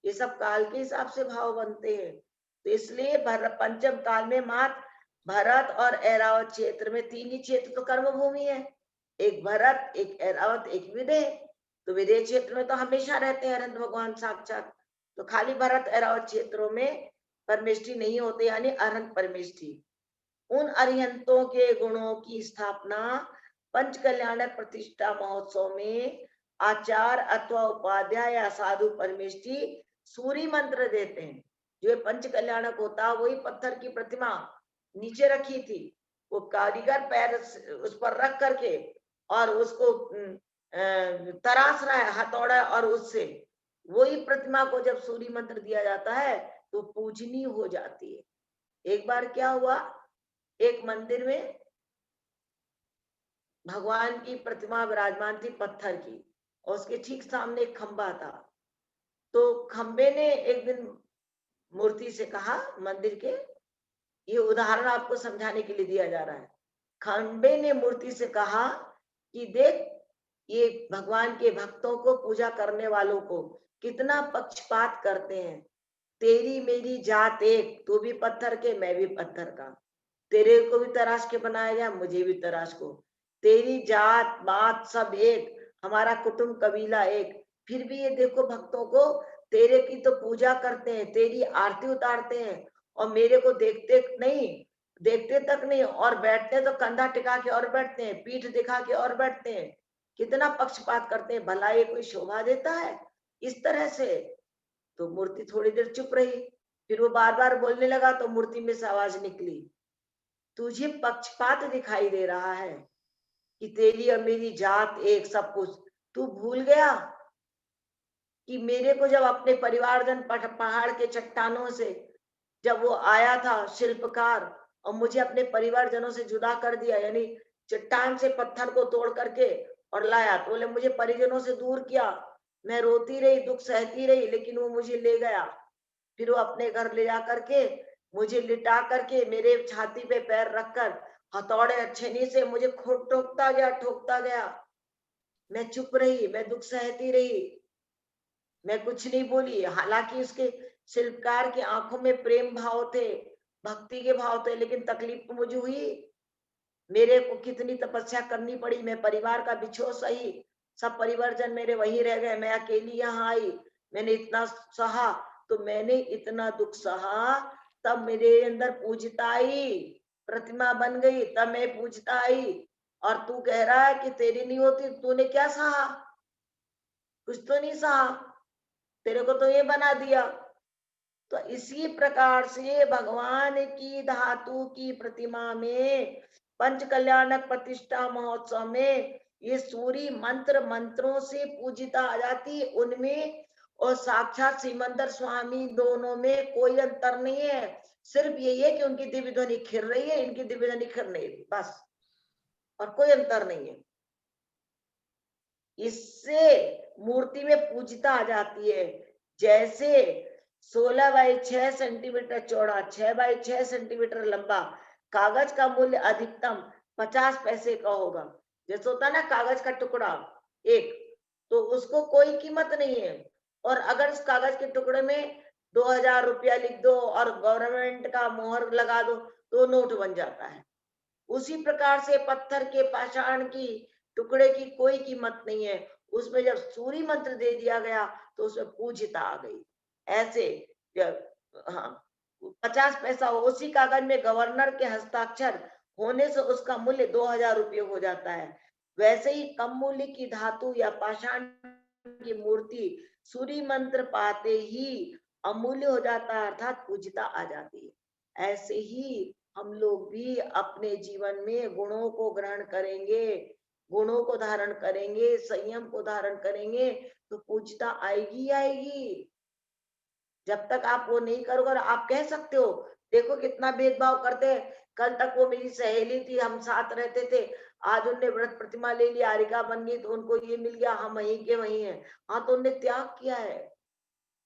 ये सब काल के हिसाब से भाव बनते हैं। तो इसलिए पंचम काल में मात्र भरत और ऐरावत क्षेत्र में, तीन ही क्षेत्र तो कर्म भूमि है, एक भरत, एक ऐरावत, एक विदेह। तो विदेह क्षेत्र में तो हमेशा रहते हैं अनंत भगवान साक्षात। तो खाली भरत ऐरावत क्षेत्रों में परमेष्टि नहीं होते, यानी अनंत परमेष्टि। उन अरिहंतों के गुणों की स्थापना पंच कल्याणक प्रतिष्ठा महोत्सव में आचार अथवा उपाध्याय या साधु परमेष्टि सूर्य मंत्र देते हैं। जो पंच कल्याणक होता वही पत्थर की प्रतिमा नीचे रखी थी, वो कारीगर पैर उस पर रख करके और उसको तराश रहा है हथौड़ा, और उससे वही प्रतिमा को जब सूर्य मंत्र दिया जाता है तो पूजनीय हो जाती है। एक बार क्या हुआ, एक मंदिर में भगवान की प्रतिमा विराजमान थी पत्थर की, और उसके ठीक सामने एक खंबा था। तो खंबे ने एक दिन मूर्ति से कहा, मंदिर के, ये उदाहरण आपको समझाने के लिए दिया जा रहा है। खंबे ने मूर्ति से कहा कि देख, ये भगवान के भक्तों को, पूजा करने वालों को कितना पक्षपात करते हैं। तेरी मेरी जात एक, तू भी पत्थर के, मैं भी पत्थर का। तेरे को भी तराश के बनाया गया, मुझे भी तराश को। तेरी जात बात सब एक, हमारा कुटुंब कबीला एक, फिर भी ये देखो भक्तों को तेरे की तो पूजा करते हैं, तेरी आरती उतारते हैं, और मेरे को देखते नहीं, देखते तक नहीं, और बैठते तो कंधा टिका के और बैठते हैं, पीठ दिखा के और बैठते हैं। कितना पक्षपात करते हैं। भला ये कोई शोभा देता है इस तरह से? तो मूर्ति थोड़ी देर चुप रही, फिर वो बार बार बोलने लगा, तो मूर्ति में से आवाज निकली, तुझे पक्षपात दिखाई दे रहा है कि तेरी और मेरी जात एक, सब कुछ। तू भूल गया कि मेरे को जब अपने परिवारजन पहाड़ के चट्टानों से, जब वो आया था शिल्पकार, और मुझे अपने परिवारजनों से जुदा कर दिया, यानी चट्टान से पत्थर को तोड़ करके और लाया, तो बोले मुझे परिजनों से दूर किया। मैं रोती रही, दुख सहती रही, लेकिन वो मुझे ले गया। फिर वो अपने घर ले जा करके मुझे लिटा करके मेरे छाती पे पैर रखकर हथौड़े छेनी से मुझे खूब ठोकता गया, ठोकता गया। मैं चुप रही, मैं दुख सहती रही, मैं कुछ नहीं बोली। हालांकि उसके शिल्पकार की आंखों में प्रेम भाव थे, भक्ति के भाव थे, लेकिन तकलीफ तो मुझे हुई। मेरे को कितनी तपस्या करनी पड़ी, मैं परिवार का बिछोह सही, सब परिवारजन मेरे वहीं रह गए, मैं अकेली यहाँ आई, मैंने इतना सहा। तो मैंने इतना दुख सहा तब मेरे अंदर पूजता आई, प्रतिमा बन गई, तब मैं पूजता आई। और तू कह रहा है कि तेरी नहीं होती, तूने क्या सहा? कुछ तो नहीं सहा, तेरे को तो ये बना दिया। तो इसी प्रकार से भगवान की धातु की प्रतिमा में पंच कल्याणक प्रतिष्ठा महोत्सव में ये सूरी मंत्र मंत्रों से पूजिता आ जाती है उनमें, और साक्षात सिमंदर स्वामी दोनों में कोई अंतर नहीं है। सिर्फ यही है कि उनकी दिव्य ध्वनि खिल रही है, इनकी दिव्य ध्वनि खिल नहीं रही, बस, और कोई अंतर नहीं है। इससे मूर्ति में पूजिता आ जाती है। जैसे 16 बाई 6 सेंटीमीटर चौड़ा, 6 बाई 6 सेंटीमीटर लंबा कागज का मूल्य अधिकतम 50 पैसे का होगा। जैसे होता है ना कागज का टुकड़ा एक, तो उसको कोई कीमत नहीं है। और अगर उस कागज के टुकड़े में 2000 रुपया लिख दो और गवर्नमेंट का मोहर लगा दो तो नोट बन जाता है। उसी प्रकार से पत्थर के पाषाण की टुकड़े की कोई कीमत नहीं है। उसमें जब सूरी मंत्र दे दिया गया तो उसमें पूज्यता आ गई। ऐसे हाँ, 50 पैसा हो, उसी कागज में गवर्नर के हस्ताक्षर होने से उसका मूल्य 2000 रुपये हो जाता है। वैसे ही कम मूल्य की धातु या पाषाण की मूर्ति सूरी मंत्र पाते ही अमूल्य हो जाता है, अर्थात पूजिता आ जाती है। ऐसे ही हम लोग भी अपने जीवन में गुणों को ग्रहण करेंगे, गुणों को धारण करेंगे, संयम को धारण करेंगे तो पूजता आएगी ही आएगी। जब तक आप वो नहीं करोगे, और आप कह सकते हो देखो कितना भेदभाव करते हैं, कल तक वो मेरी सहेली थी, हम साथ रहते थे, आज उनने व्रत प्रतिमा ले लिया, आरिका बन गई, तो उनको ये मिल गया, हम वहीं के वहीं हैं। हाँ, तो उनने त्याग किया है।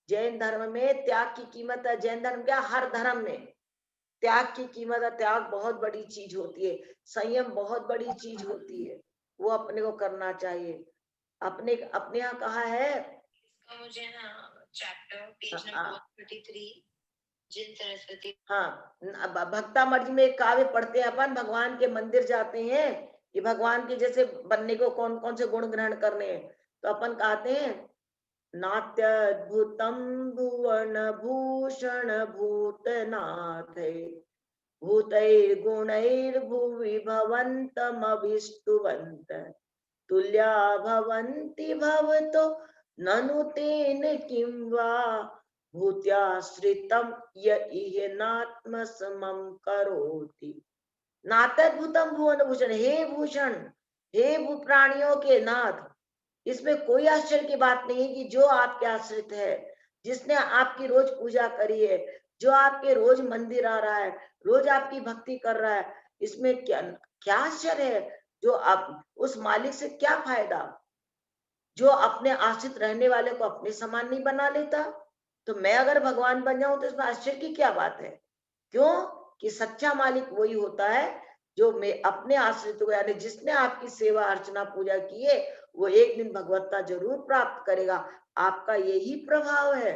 जैन धर्म में त्याग की कीमत है। जैन धर्म क्या, हर धर्म में त्याग की कीमत है। त्याग बहुत बड़ी चीज होती है, संयम बहुत बड़ी चीज होती है, वो अपने को करना चाहिए। अपने अपने यहाँ कहा है, इसका मुझे ना चैप्टर पेज हाँ नंबर 33 जिन सरस्वती। हाँ, भक्तामर्ज में एक काव्य पढ़ते हैं अपन, भगवान के मंदिर जाते हैं कि भगवान के जैसे बनने को कौन कौन से गुण ग्रहण करने हैं, तो अपन कहते हैं नात्यद्भुतम भुवन भूषण भूतनाथ, भूतैर्गुणैर्भुवि भवन्तमभिष्टुवन्त, तुल्या भवन्ति भवतो ननु तेन किं वा, भूत्याश्रितं य इह नात्मसमं करोति। नात्यद्भुतम भुवन भूषण, हे भूषण, हे भू प्राणियों के नाथ, इसमें कोई आश्चर्य की बात नहीं है कि जो आपके आश्रित है, जिसने आपकी रोज पूजा करी है, जो आपके रोज मंदिर आ रहा है, रोज आपकी भक्ति कर रहा है, इसमें क्या क्या आश्चर्य है? जो आप उस मालिक से क्या फायदा, जो अपने आश्रित रहने वाले को अपने समान नहीं बना लेता। तो मैं अगर भगवान बन जाऊं तो इसमें आश्चर्य की क्या बात है? क्यों? कि सच्चा मालिक वही होता है जो मैं अपने आश्रित को, यानी जिसने आपकी सेवा अर्चना पूजा की है, वो एक दिन भगवत्ता जरूर प्राप्त करेगा। आपका यही प्रभाव है।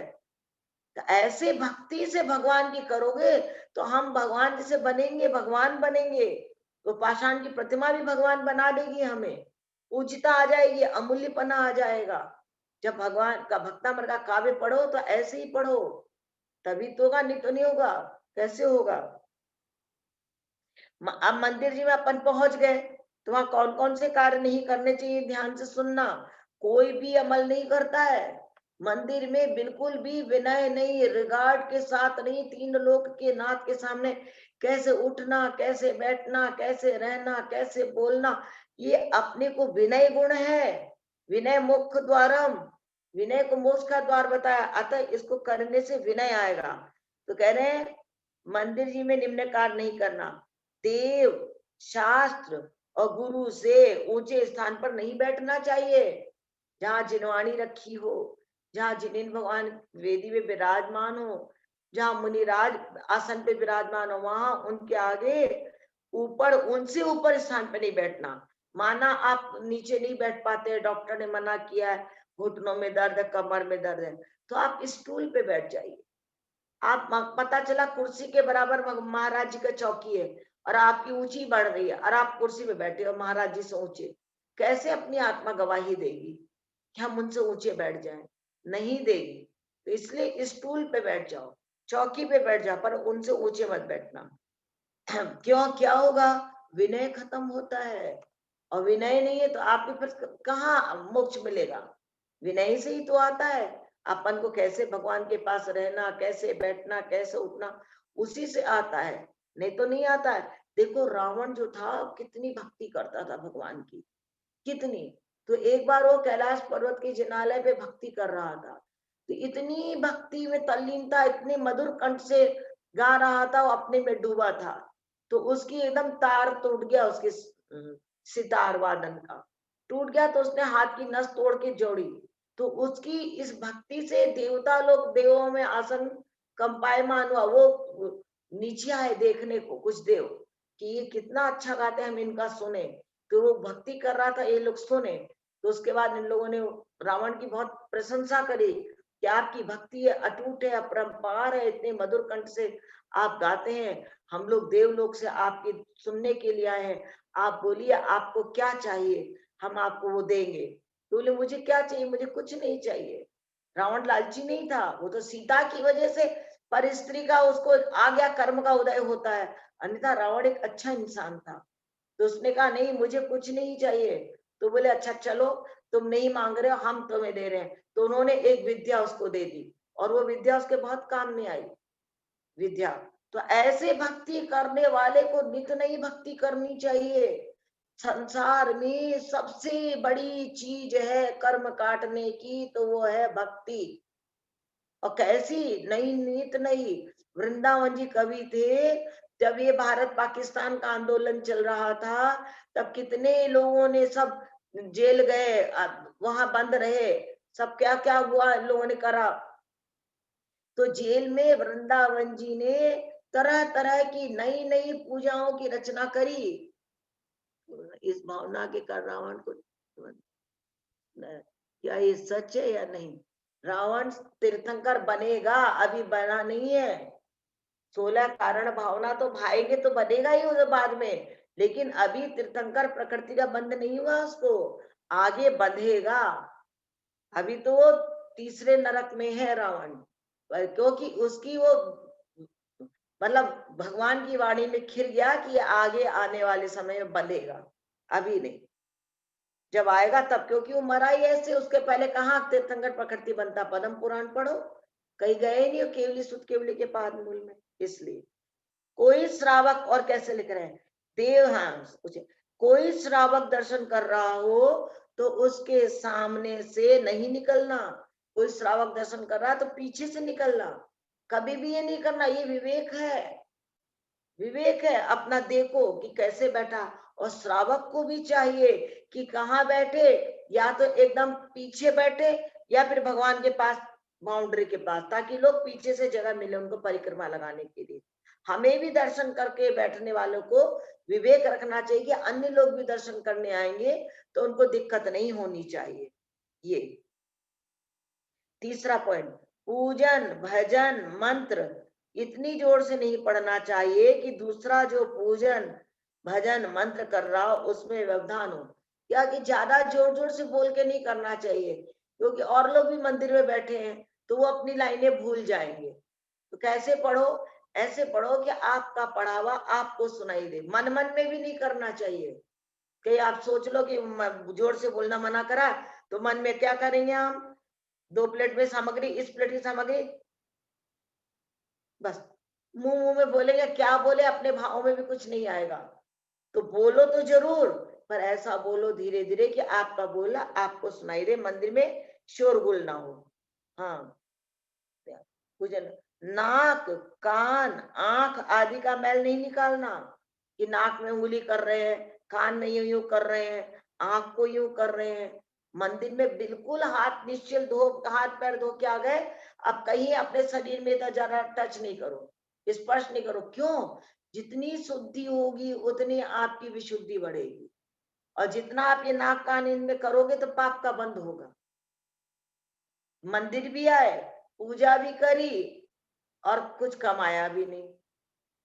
तो ऐसे भक्ति से भगवान की करोगे तो हम भगवान जैसे बनेंगे, भगवान बनेंगे। तो पाषाण की प्रतिमा भी भगवान बना देगी हमें, पूजिता आ जाएगी, अमूल्यपना आ जाएगा। जब भगवान का भक्तामृत का काव्य पढ़ो तो ऐसे ही पढ़ो, तभी तो होगा, नहीं तो नहीं होगा। कैसे होगा? अब मंदिर जी में अपन पहुंच गए तो वहां कौन कौन से कार्य नहीं करने चाहिए, ध्यान से सुनना। कोई भी अमल नहीं करता है मंदिर में, बिल्कुल भी विनय नहीं, रिगार्ड के साथ नहीं, तीन लोक के नाथ के सामने कैसे उठना, कैसे बैठना, कैसे रहना, कैसे बोलना, ये अपने को विनय गुण है। विनय मुख्य द्वारम, विनय को मोक्ष का द्वार बताया, अतः इसको करने से विनय आएगा। तो कह रहे हैं मंदिर जी में निम्न कार्य नहीं करना, देव, शास्त्र और गुरु से ऊंचे स्थान पर नहीं बैठना चाहिए। जहां जिनवाणी रखी हो, जहां जिनेन्द्र भगवान वेदी में विराजमान हो, जहां मुनिराज आसन पे विराजमान हो, वहां उनके आगे ऊपर, उनसे ऊपर स्थान पे नहीं बैठना। माना आप नीचे नहीं बैठ पाते, डॉक्टर ने मना किया है, घुटनों में दर्द है, कमर में दर्द है, तो आप स्टूल पे बैठ जाइए। आप पता चला कुर्सी के बराबर महाराज जी का चौकी है और आपकी ऊंची बढ़ रही है और आप कुर्सी पे बैठे हो महाराज जी से ऊंचे, कैसे अपनी आत्मा गवाही देगी कि हम उनसे ऊंचे बैठ जाएं? नहीं देगी। तो इसलिए स्टूल पे बैठ जाओ। चौकी पे बैठ जा, पर उनसे ऊंचे मत बैठना। क्यों, क्या होगा? विनय खत्म होता है, और विनय नहीं है तो आपके पास कहाँ मोक्ष मिलेगा? विनय से ही तो आता है। अपन को कैसे भगवान के पास रहना, कैसे बैठना, कैसे उठना, उसी से आता है, नहीं तो नहीं आता है। देखो रावण जो था कितनी भक्ति करता था भगवान की, कितनी। तो एक बार वो कैलाश पर्वत के जिनालय पे भक्ति कर रहा था, तो इतनी भक्ति में तल्लीनता, इतने मधुर कंठ से गा रहा था, वो अपने में डूबा था। तो उसकी एकदम तार टूट गया, उसके सितार वादन का टूट गया, तो उसने हाथ की नस तोड़ के जोड़ी। तो उसकी इस भक्ति से देवता लोग, देवों में आसन कंपायमान हुआ। वो नीचे आए देखने को कुछ देव कि ये कितना अच्छा गाते हैं, हम इनका सुने। तो वो भक्ति कर रहा था, ये लोग सुने। तो उसके बाद इन लोगों ने रावण की बहुत प्रशंसा करी कि आपकी भक्ति है, अटूट है, अपरंपार है, इतने मधुर कंठ से आप गाते हैं, हम लोग देवलोक से आपकी सुनने के लिए आए हैं, आप बोलिए आपको क्या चाहिए, हम आपको वो देंगे। तो बोले मुझे क्या चाहिए, मुझे कुछ नहीं चाहिए। रावण लालची नहीं था, वो तो सीता की वजह से पर स्त्री का उसको आ गया, कर्म का उदय होता है, अन्यथा रावण एक अच्छा इंसान था। तो उसने कहा नहीं मुझे कुछ नहीं चाहिए। तो बोले अच्छा चलो, तुम नहीं मांग रहे हो, हम तुम्हें दे रहे हैं। तो उन्होंने एक विद्या उसको दे दी, और वो विद्या उसके बहुत काम में आई, विद्या। तो ऐसे भक्ति करने वाले को नित नई भक्ति करनी चाहिए। संसार में सबसे बड़ी चीज है कर्म काटने की, तो वो है भक्ति। और कैसी नई, नित नई। वृंदावन जी कवि थे, जब ये भारत पाकिस्तान का आंदोलन चल रहा था, तब कितने लोगों ने सब जेल गए, वहां बंद रहे, सब क्या क्या हुआ इन लोगों ने करा। तो जेल में वृंदावन जी ने तरह तरह की नई नई पूजाओं की रचना करी। इस भावना के कारण रावण को, क्या ये सच है या नहीं? रावण तीर्थंकर बनेगा, अभी बना नहीं है। 16 कारण भावना तो भाएंगे तो बनेगा ही उधर बाद में, लेकिन अभी तीर्थंकर प्रकृति का बंध नहीं हुआ उसको, आगे बंधेगा। अभी तो वो तीसरे नरक में है रावण, पर क्योंकि उसकी वो मतलब भगवान की वाणी में खिर गया कि ये आगे आने वाले समय में बंधेगा, अभी नहीं, जब आएगा तब। क्योंकि वो मरा ही ऐसे, उसके पहले कहाँ तीर्थंकर प्रकृति बनता, पद्म पुराण पढ़ो, कहीं गए ही नहीं हो, केवली सुत केवली के पाद मूल में। इसलिए कोई श्रावक, और कैसे लिख रहे हैं देव, हाँ पूछे, कोई श्रावक दर्शन कर रहा हो तो उसके सामने से नहीं निकलना। कोई श्रावक दर्शन कर रहा है तो पीछे से निकलना, कभी भी ये नहीं करना। ये विवेक है, विवेक है। अपना देखो कि कैसे बैठा, और श्रावक को भी चाहिए कि कहाँ बैठे, या तो एकदम पीछे बैठे, या फिर भगवान के पास, बाउंड्री के पास, ताकि लोग पीछे से जगह मिले उनको परिक्रमा लगाने के लिए। हमें भी दर्शन करके बैठने वालों को विवेक रखना चाहिए कि अन्य लोग भी दर्शन करने आएंगे तो उनको दिक्कत नहीं होनी चाहिए। ये तीसरा पॉइंट, पूजन भजन मंत्र इतनी जोर से नहीं पढ़ना चाहिए कि दूसरा जो पूजन भजन मंत्र कर रहा हो उसमें व्यवधान हो। या कि ज्यादा जोर जोर से बोल के नहीं करना चाहिए, क्योंकि और लोग भी मंदिर में बैठे हैं तो वो अपनी लाइनें भूल जाएंगे। तो कैसे पढ़ो, ऐसे पढ़ो कि आपका पढ़ा हुआ आपको सुनाई दे। मन मन में भी नहीं करना चाहिए कि आप सोच लो कि जोर से बोलना मना करा, तो मन में क्या करेंगे हम, 2 प्लेट में सामग्री, इस प्लेट की सामग्री, बस मुंह मुंह में बोलेंगे, क्या बोले, अपने भाव में भी कुछ नहीं आएगा। तो बोलो तो जरूर, पर ऐसा बोलो धीरे धीरे कि आपका बोला आपको सुनाई दे, मंदिर में शोरगुल ना हो। हाँ, पूजन, नाक कान आंख आदि का मैल नहीं निकालना, कि नाक में उंगली कर रहे हैं, कान में यूं यूं कर रहे हैं, आंख को यूं कर रहे हैं। मंदिर में बिल्कुल हाथ निश्चल धो, हाथ पैर धो के आ गए, अब कहीं अपने शरीर में तो जरा टच नहीं करो, स्पर्श नहीं करो। क्यों? जितनी शुद्धि होगी उतनी आपकी विशुद्धि बढ़ेगी, और जितना आप ये नाक कान इनमें करोगे तो पाप का बंद होगा। मंदिर भी आए, पूजा भी करी, और कुछ कमाया भी नहीं,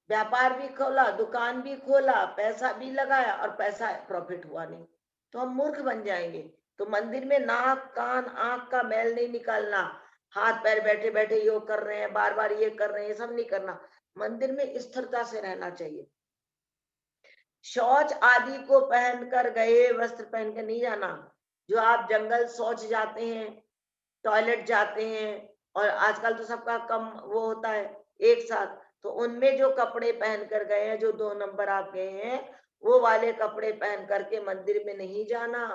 व्यापार भी खोला, दुकान भी खोला, पैसा भी लगाया, और पैसा प्रॉफिट हुआ नहीं, तो हम मूर्ख बन जाएंगे। तो मंदिर में नाक कान आंख का मैल नहीं निकालना, हाथ पैर बैठे बैठे योग कर रहे हैं, बार बार ये कर रहे हैं, ये सब नहीं करना। मंदिर में स्थिरता से रहना चाहिए। शौच आदि को पहनकर गए वस्त्र पहन कर नहीं जाना। जो आप जंगल शौच जाते हैं, टॉयलेट जाते हैं, और आजकल तो सबका कम वो होता है एक साथ, तो उनमें जो कपड़े पहन कर गए हैं, जो 2 नंबर आप गए हैं, वो वाले कपड़े पहन करके मंदिर में नहीं जाना।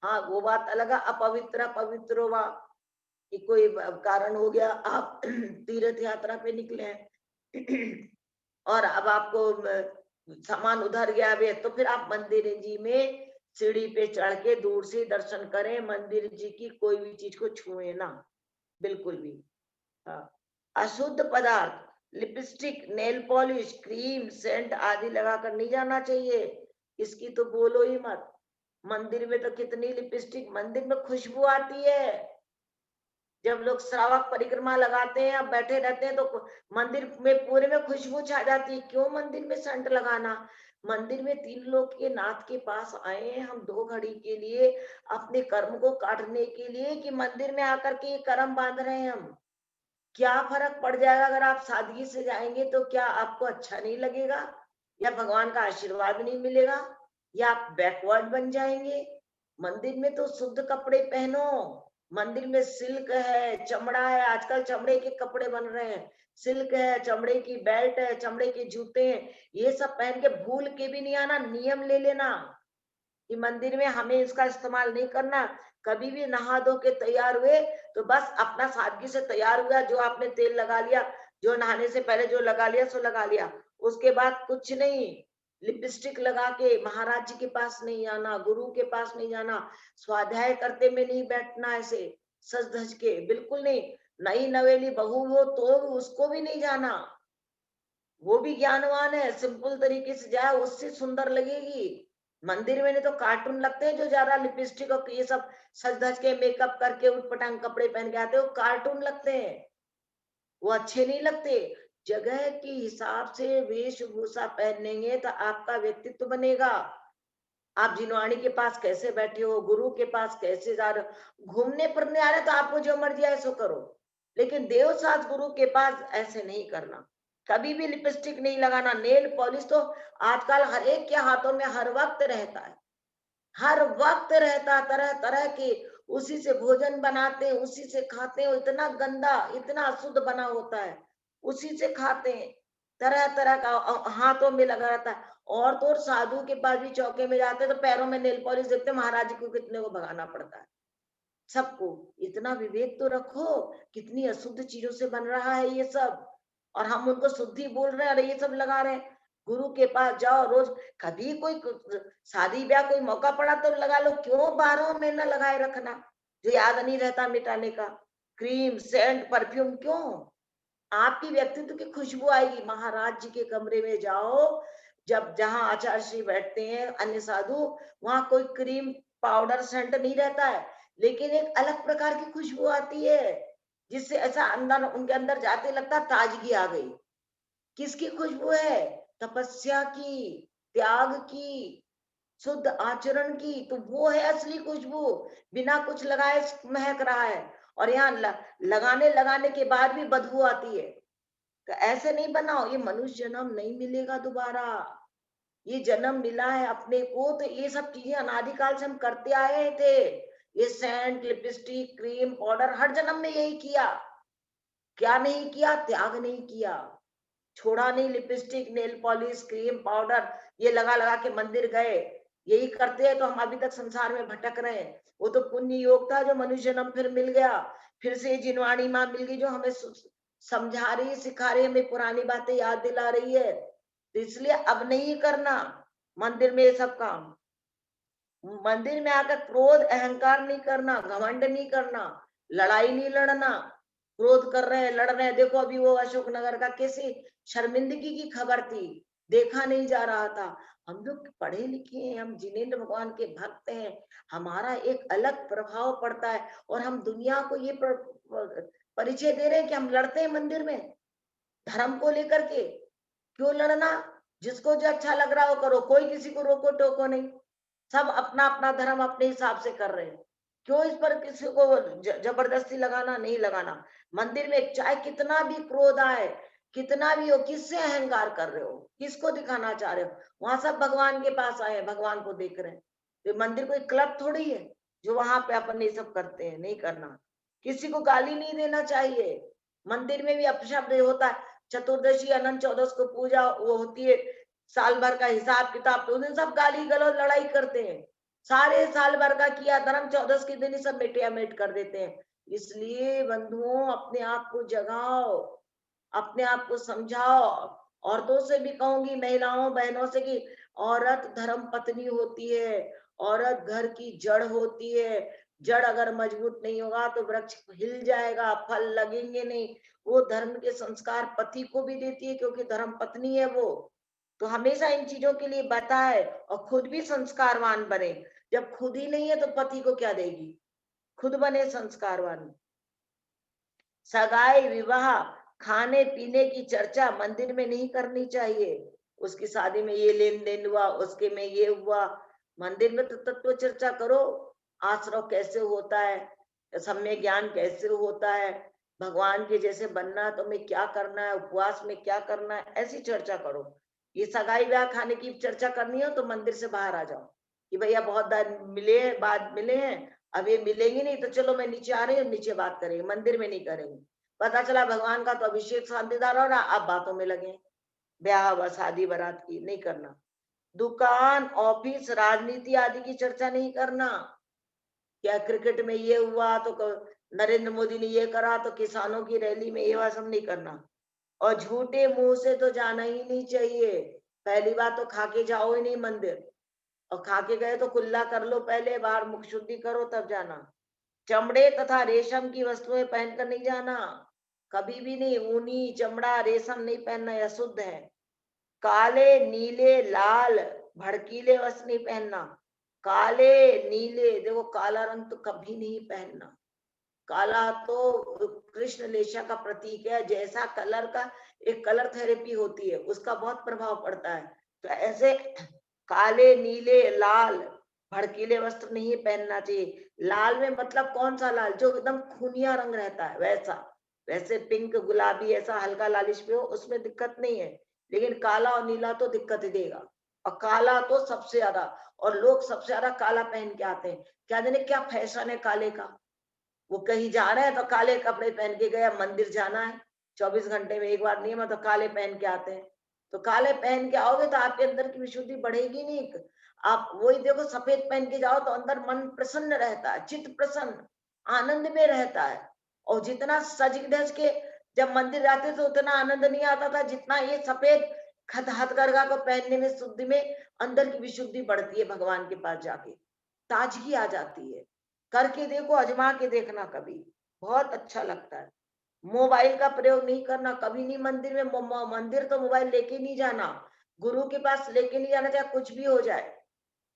हाँ, वो बात अलग है, अपवित्र पवित्र हुआ कि कोई कारण हो गया, आप तीर्थ यात्रा पे निकले हैं और अब आपको सामान उधर गया वे, तो फिर आप मंदिर जी में सीढ़ी पे चढ़ के दूर से दर्शन करें, मंदिर जी की कोई भी चीज को छुए ना, बिल्कुल भी। हाँ। अशुद्ध पदार्थ, lipstick, nail polish, cream, scent आदि लगाकर नहीं जाना चाहिए। इसकी तो बोलो ही मत। मंदिर में तो कितनी लिपस्टिक, मंदिर में खुशबू आती है। जब लोग श्रावक परिक्रमा लगाते हैं, अब बैठे रहते हैं, तो मंदिर में पूरे में खुशबू छा जाती है। क्यों मंदिर में सेंट लगाना? मंदिर में 3 लोग के नाथ के पास आए हैं हम 2 घड़ी के लिए, अपने कर्म को काटने के लिए, कि मंदिर में आकर के ये कर्म बांध रहे हैं हम। क्या फर्क पड़ जाएगा अगर आप सादगी से जाएंगे? तो क्या आपको अच्छा नहीं लगेगा, या भगवान का आशीर्वाद नहीं मिलेगा, या आप बैकवर्ड बन जाएंगे? मंदिर में तो शुद्ध कपड़े पहनो। मंदिर में सिल्क है, चमड़ा है, आजकल चमड़े के कपड़े बन रहे हैं, सिल्क है, चमड़े की बेल्ट है, चमड़े के जूते हैं, ये सब पहन के भूल के भी नहीं आना। नियम ले लेना कि मंदिर में हमें इसका इस्तेमाल नहीं करना। कभी भी नहा धो के तैयार हुए तो बस अपना सादगी से तैयार हुआ, जो आपने तेल लगा लिया, जो नहाने से पहले जो लगा लिया सो लगा लिया, उसके बाद कुछ नहीं। लिपस्टिक लगा के महाराज जी के पास नहीं जाना, गुरु के पास नहीं जाना, स्वाध्याय करते में नहीं बैठना ऐसे सज धज के, बिल्कुल नहीं। नई नवेली बहू हो तो उसको भी नहीं जाना, वो भी ज्ञानवान है, सिंपल तरीके से जाए, उससे सुंदर लगेगी। मंदिर में नहीं तो कार्टून लगते हैं, जो ज्यादा लिपस्टिक और ये सब सज धज के मेकअप करके उटपटांग कपड़े पहन के आते हैं, वो कार्टून लगते हैं, वो अच्छे नहीं लगते। जगह के हिसाब से वेशभूषा पहनेंगे तो आपका व्यक्तित्व बनेगा। आप जिनवाणी के पास कैसे बैठे हो, गुरु के पास कैसे जा रहे हो, घूमने पर नहीं आ रहे तो आपको जो मर्जी है ऐसो करो, लेकिन देव सास गुरु के पास ऐसे नहीं करना। कभी भी लिपस्टिक नहीं लगाना। नेल पॉलिश तो आजकल हर एक के हाथों में हर वक्त रहता है, हर वक्त रहता, तरह तरह के, उसी से भोजन बनाते हैं, उसी से खाते हैं, इतना गंदा, इतना अशुद्ध बना होता है, उसी से खाते हैं, तरह तरह का हाथों में लगा रहता है। और तो और साधु के पास भी चौके में जाते हैं तो पैरों में नेल पॉलिश देखते हैं, महाराज जी को कितने को भगाना पड़ता है सबको। इतना विवेक तो रखो, कितनी अशुद्ध चीजों से बन रहा है ये सब, और हम उनको शुद्धि बोल रहे हैं, अरे ये सब लगा रहे हैं। गुरु के पास जाओ रोज, कभी कोई शादी ब्याह कोई मौका पड़ा तो लगा लो, क्यों 12 महीना लगाए रखना जो याद नहीं रहता मिटाने का? क्रीम, सेंट, परफ्यूम क्यों? आपकी व्यक्तित्व की खुशबू आएगी। महाराज जी के कमरे में जाओ, जब जहां आचार्य श्री बैठते हैं अन्य साधु, वहां कोई क्रीम पाउडर सेंट नहीं रहता है, लेकिन एक अलग प्रकार की खुशबू आती है, जिससे ऐसा अंदर उनके अंदर जाते लगता ताजगी आ गई। किसकी खुशबू है? तपस्या की, त्याग की, शुद्ध आचरण की, तो वो है असली खुशबू। बिना कुछ लगाए महक रहा है, और यहाँ लगाने लगाने के बाद भी बदबू आती है। तो ऐसे नहीं बनाओ, ये मनुष्य जन्म नहीं मिलेगा दोबारा। ये जन्म मिला है अपने को, तो ये सब चीजें अनादिकाल से हम करते आए थे। ये सेंट, लिपस्टिक, क्रीम, पाउडर हर जन्म में यही किया। क्या नहीं किया? त्याग नहीं किया, छोड़ा नहीं। Lipstick, nail polish, cream, powder ये लगा लगा के मंदिर गए, यही करते हैं तो हम अभी तक संसार में भटक रहे हैं। वो तो पुण्य योग था जो मनुष्य जन्म फिर मिल गया, फिर से जिनवाणी माँ मिल गई जो हमें समझा रही, सिखा रही, हमें पुरानी बातें याद दिला रही है। तो इसलिए अब नहीं करना मंदिर में ये सब काम। मंदिर में आकर क्रोध अहंकार नहीं करना, घमंड नहीं करना, लड़ाई नहीं लड़ना। क्रोध कर रहे हैं, लड़ रहे हैं, देखो अभी वो अशोकनगर का कैसी शर्मिंदगी की खबर थी, देखा नहीं जा रहा था। हम लोग पढ़े लिखे हैं, हम जिनेंद्र भगवान के भक्त हैं, हमारा एक अलग प्रभाव पड़ता है, और हम दुनिया को ये परिचय दे रहे हैं कि हम लड़ते हैं मंदिर में धर्म को लेकर के। क्यों लड़ना? जिसको जो अच्छा लग रहा हो करो, कोई किसी को रोको टोको नहीं, सब अपना अपना धर्म अपने हिसाब से कर रहे हैं। क्यों इस पर किसी को जबरदस्ती लगाना, नहीं लगाना। मंदिर में चाहे कितना भी क्रोध आए, कितना भी हो, किससे अहंकार कर रहे हो, किसको दिखाना चाह रहे हो, वहां सब भगवान के पास आए हैं, भगवान को देख रहे हैं। तो मंदिर कोई क्लब थोड़ी है जो वहां पे अपन ये सब करते हैं, नहीं करना। किसी को गाली नहीं देना चाहिए। मंदिर में भी अपशब्द होता है। चतुर्दशी अनंत चौदस को पूजा वो होती है, साल भर का हिसाब किताब, तो उस दिन सब गाली गलौज लड़ाई करते हैं। सारे साल भर का किया धर्म 14 के दिन ही सब मिटिया मेट कर देते हैं। इसलिए बंधुओं, अपने आप को जगाओ, अपने आप को समझाओ। औरतों से भी कहूंगी, महिलाओं बहनों से, कि औरत धर्म पत्नी होती है, औरत घर की जड़ होती है। जड़ अगर मजबूत नहीं होगा तो वृक्ष हिल जाएगा, फल लगेंगे नहीं। वो धर्म के संस्कार पति को भी देती है, क्योंकि धर्म पत्नी है वो। तो हमेशा इन चीजों के लिए बताए, और खुद भी संस्कारवान बने। जब खुद ही नहीं है तो पति को क्या देगी, खुद बने संस्कारवान। सगाई विवाह खाने पीने की चर्चा मंदिर में नहीं करनी चाहिए। उसकी शादी में ये लेन देन हुआ, उसके में ये हुआ। मंदिर में तो तत्व चर्चा करो, आश्रव कैसे होता है, सम्य ज्ञान कैसे होता है, भगवान के जैसे बनना है तो हमें क्या करना है, उपवास में क्या करना है, ऐसी चर्चा करो। ये सगाई ब्याह खाने की चर्चा करनी हो तो मंदिर से बाहर आ जाओ, कि भैया बहुत दिन मिले हैं, बाद मिले हैं, अब ये मिलेंगे नहीं तो चलो मैं नीचे आ रही हूँ, नीचे बात करेंगे, मंदिर में नहीं करेंगे। पता चला भगवान का तो अभिषेक शांतिदार हो रहा, अब बातों में लगे, ब्याह व शादी बारात की नहीं करना। दुकान ऑफिस राजनीति आदि की चर्चा नहीं करना। क्या क्रिकेट में ये हुआ तो नरेंद्र मोदी ने ये करा, तो किसानों की रैली में ये सब नहीं करना। और झूठे मुंह से तो जाना ही नहीं चाहिए। पहली बात तो खा के जाओ ही नहीं मंदिर, और खा के गए तो कुल्ला कर लो, पहले बाहर मुख शुद्धि करो तब जाना। चमड़े तथा रेशम की वस्तुएं पहनकर नहीं जाना, कभी भी नहीं। ऊनी चमड़ा रेशम नहीं पहनना, यह शुद्ध है। काले नीले लाल भड़कीले वस्त्र नहीं पहनना। काले नीले, देखो काला रंग तो कभी नहीं पहनना। काला तो कृष्ण लेशा का प्रतीक है। जैसा कलर का एक कलर थेरेपी होती है, उसका बहुत प्रभाव पड़ता है। तो ऐसे काले नीले लाल भड़कीले वस्त्र नहीं पहनना चाहिए। लाल में मतलब कौन सा लाल, जो एकदम खूनिया रंग रहता है वैसा। वैसे पिंक गुलाबी ऐसा हल्का लालिश पे हो, उसमें दिक्कत नहीं है। लेकिन काला और नीला तो दिक्कत ही देगा। और काला तो सबसे ज्यादा, और लोग सबसे ज्यादा काला पहन के आते हैं। क्या जाने क्या फैशन है काले का। वो कहीं जा रहे हैं तो काले कपड़े पहन के गया, मंदिर जाना है 24 घंटे में एक बार नियम है तो काले पहन के आते हैं। तो काले पहन के आओगे तो आपके अंदर की विशुद्धि बढ़ेगी नहीं। आप वही देखो, सफेद पहन के जाओ तो अंदर मन प्रसन्न रहता है, चित्त प्रसन्न, आनंद में रहता है। और जितना सज धज के जब मंदिर जाते तो उतना आनंद नहीं आता था, जितना ये सफेद खत हथकरघा को पहनने में शुद्धि में अंदर की विशुद्धि बढ़ती है। भगवान के पास जाके ताजगी आ जाती है। करके देखो, आजमा के देखना कभी, बहुत अच्छा लगता है। मोबाइल का प्रयोग नहीं करना कभी नहीं मंदिर में। मंदिर तो मोबाइल लेके नहीं जाना, गुरु के पास लेके नहीं जाना, चाहे कुछ भी हो जाए।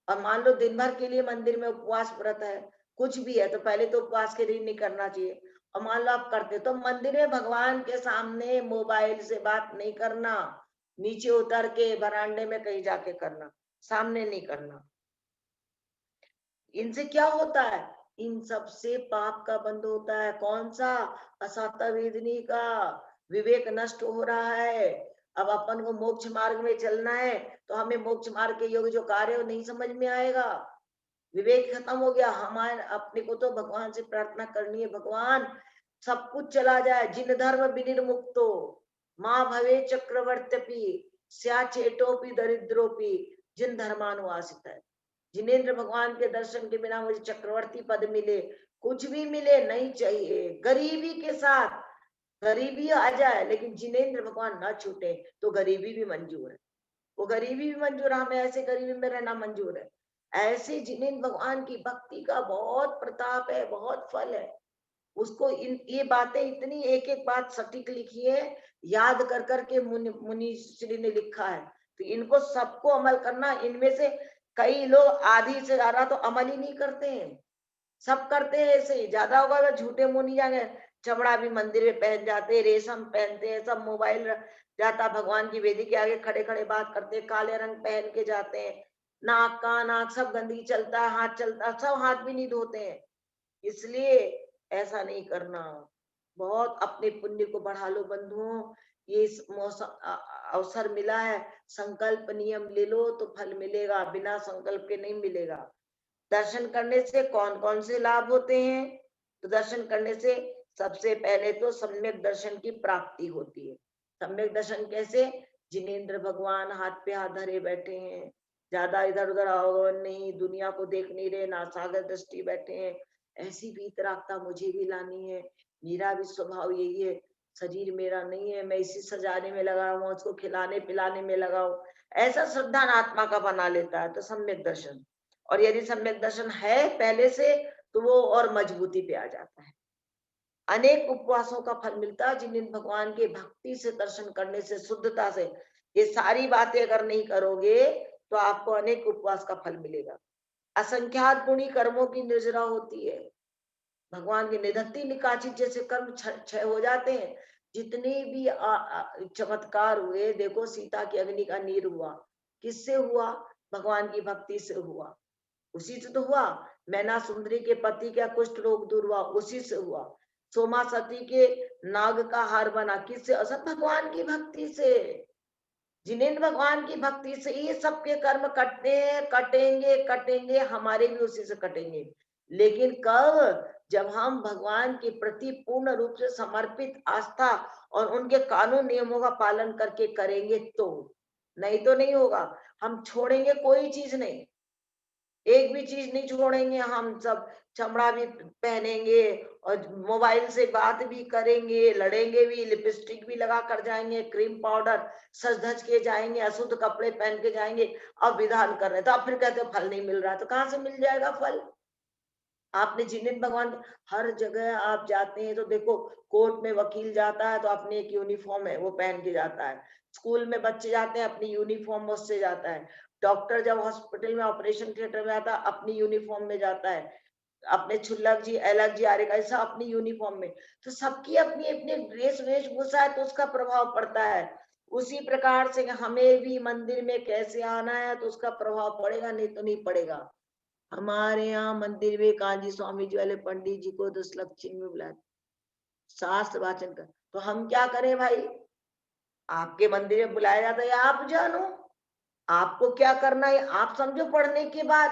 और मान लो दिन भर के लिए मंदिर में उपवास व्रत है, कुछ भी है, तो पहले तो उपवास के दिन नहीं करना चाहिए। और मान लो आप करते तो मंदिर में भगवान के सामने मोबाइल से बात नहीं करना, नीचे उतर के बरामदे में कहीं जाके करना, सामने नहीं करना। इनसे क्या होता है, इन सब से पाप का बंध होता है। कौन सा, असाता वेदनी का। विवेक नष्ट हो रहा है। अब अपन को मोक्ष मार्ग में चलना है तो हमें मोक्ष मार्ग के योग जो कार्य है वो नहीं समझ में आएगा। विवेक खत्म हो गया। हमारे अपने को तो भगवान से प्रार्थना करनी है, भगवान सब कुछ चला जाए, जिन धर्म विनिर्मुक्तो माँ भवे चक्रवर्त्यपि स्या चेटोपि दरिद्रोपि जिन धर्मानुवासित है। जिनेन्द्र भगवान के दर्शन के बिना मुझे चक्रवर्ती पद मिले, कुछ भी मिले नहीं चाहिए। गरीबी के साथ, गरीबी आ जाए लेकिन जिनेन्द्र भगवान ना छूटे तो गरीबी भी मंजूर है। वो गरीबी भी मंजूर है, हमें ऐसे गरीबी में रहना मंजूर है। ऐसे जिनेन्द्र भगवान की भक्ति का बहुत प्रताप है, बहुत फल है। उसको इन ये बातें इतनी एक एक बात सटीक लिखी है, याद कर करके मुनि श्री ने लिखा है। तो इनको सबको अमल करना। इनमें से कई लोग आधी से ज्यादा तो अमल ही नहीं करते हैं, सब करते हैं ऐसे ही। ज्यादा होगा तो झूठे मुनि जाएंगे, चमड़ा भी मंदिर में पहन जाते, रेशम पहनते हैं, सब मोबाइल जाता भगवान की वेदी के आगे खड़े खड़े बात करते, काले रंग पहन के जाते हैं, नाक कान आंख सब गंदगी चलता है, हाथ चलता, सब हाथ भी नहीं धोते हैं। इसलिए ऐसा नहीं करना। बहुत अपने पुण्य को बढ़ा लो बंधुओं। ये मौसम अवसर मिला है, संकल्प नियम ले लो तो फल मिलेगा, बिना संकल्प के नहीं मिलेगा। दर्शन करने से कौन कौन से लाभ होते हैं? तो दर्शन करने से सबसे पहले तो सम्यक दर्शन की प्राप्ति होती है। सम्यक दर्शन कैसे? जिनेंद्र भगवान हाथ पे हाथ धरे बैठे हैं, ज्यादा इधर उधर अवगमन नहीं, दुनिया को देख नहीं रहे, ना सागर दृष्टि बैठे हैं। ऐसी वीतरागता मुझे भी लानी है। मेरा भी स्वभाव यही है, शरीर मेरा नहीं है, मैं इसी सजाने में लगा हूँ, उसको खिलाने पिलाने में लगा हूँ। ऐसा श्रद्धान आत्मा का बना लेता है। तो सम्यक दर्शन, और यदि सम्यक दर्शन है पहले से तो वो और मजबूती पे आ जाता है। अनेक उपवासों का फल मिलता है जिन भगवान के भक्ति से दर्शन करने से, शुद्धता से। ये सारी बातें अगर नहीं करोगे तो आपको अनेक उपवास का फल मिलेगा। असंख्यात गुणी कर्मों की निर्जरा होती है। भगवान के निधत्ती निकाचित जैसे कर्म क्षय हो जाते हैं। जितने भी चमत्कार हुए, देखो सीता की अग्नि का नीर हुआ, किससे हुआ? भगवान की भक्ति से हुआ। उसी से तो हुआ। मैना सुंदरी के पति का कुष्ठ रोग दूर हुआ, उसी से हुआ। सोमा सती के नाग का हार बना, किससे? असत भगवान की भक्ति से। जिनेन्द्र भगवान की भक्ति से ही सबके कर्म कटते हैं, कटेंगे कटेंगे, हमारे भी उसी से कटेंगे। लेकिन कब? जब हम भगवान के प्रति पूर्ण रूप से समर्पित आस्था और उनके कानून नियमों का पालन करके करेंगे तो। नहीं तो नहीं होगा। हम छोड़ेंगे कोई चीज नहीं, एक भी चीज नहीं छोड़ेंगे। हम सब चमड़ा भी पहनेंगे और मोबाइल से बात भी करेंगे, लड़ेंगे भी, लिपस्टिक भी लगा कर जाएंगे, क्रीम पाउडर सज धज के जाएंगे, अशुद्ध कपड़े पहन के जाएंगे। अब विधान कर रहे हैं तो अब फिर कहते हैं फल नहीं मिल रहा, तो कहाँ से मिल जाएगा फल? आपने जिन भगवान, हर जगह आप जाते हैं तो देखो, कोर्ट में वकील जाता है तो अपनी एक यूनिफॉर्म है वो पहन के जाता है। स्कूल में बच्चे जाते हैं अपनी यूनिफॉर्म उससे जाता है। डॉक्टर जब हॉस्पिटल में ऑपरेशन थिएटर में आता है अपनी यूनिफॉर्म में जाता है। अपने छुल्लक जी अलग जी आरेगा ऐसा अपनी यूनिफॉर्म में। तो सबकी अपनी अपनी ड्रेस वेशभूषा है तो उसका प्रभाव पड़ता है। उसी प्रकार से हमें भी मंदिर में कैसे आना है तो उसका प्रभाव पड़ेगा, नहीं तो नहीं पड़ेगा। हमारे यहाँ मंदिर में कांजी स्वामी जी वाले पंडित जी को 10 लक्ष्मी में बुलाया, शास्त्र वाचन कर। तो हम क्या करें भाई? आपके मंदिर में बुलाया जाता है, आप जानो आपको क्या करना है, आप समझो। पढ़ने के बाद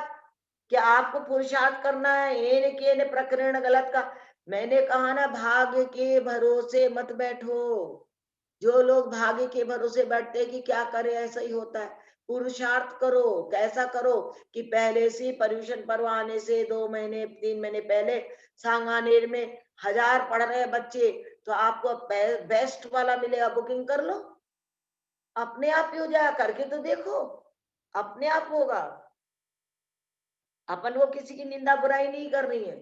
क्या आपको पुरुषार्थ करना है? एन के न प्रकरण गलत का। मैंने कहा ना, भाग्य के भरोसे मत बैठो। जो लोग भाग्य के भरोसे बैठते हैं कि क्या करे, ऐसा ही होता है। पुरुषार्थ करो। कैसा करो? कि पहले से पर्यूषण पर्व आने से 2 महीने 3 महीने पहले सांगानेर में 1000 पढ़ रहे बच्चे, तो आपको बेस्ट वाला मिलेगा, बुकिंग कर लो। अपने आप ही हो जाएगा, करके तो देखो, अपने आप होगा। अपन को किसी की निंदा बुराई नहीं करनी है,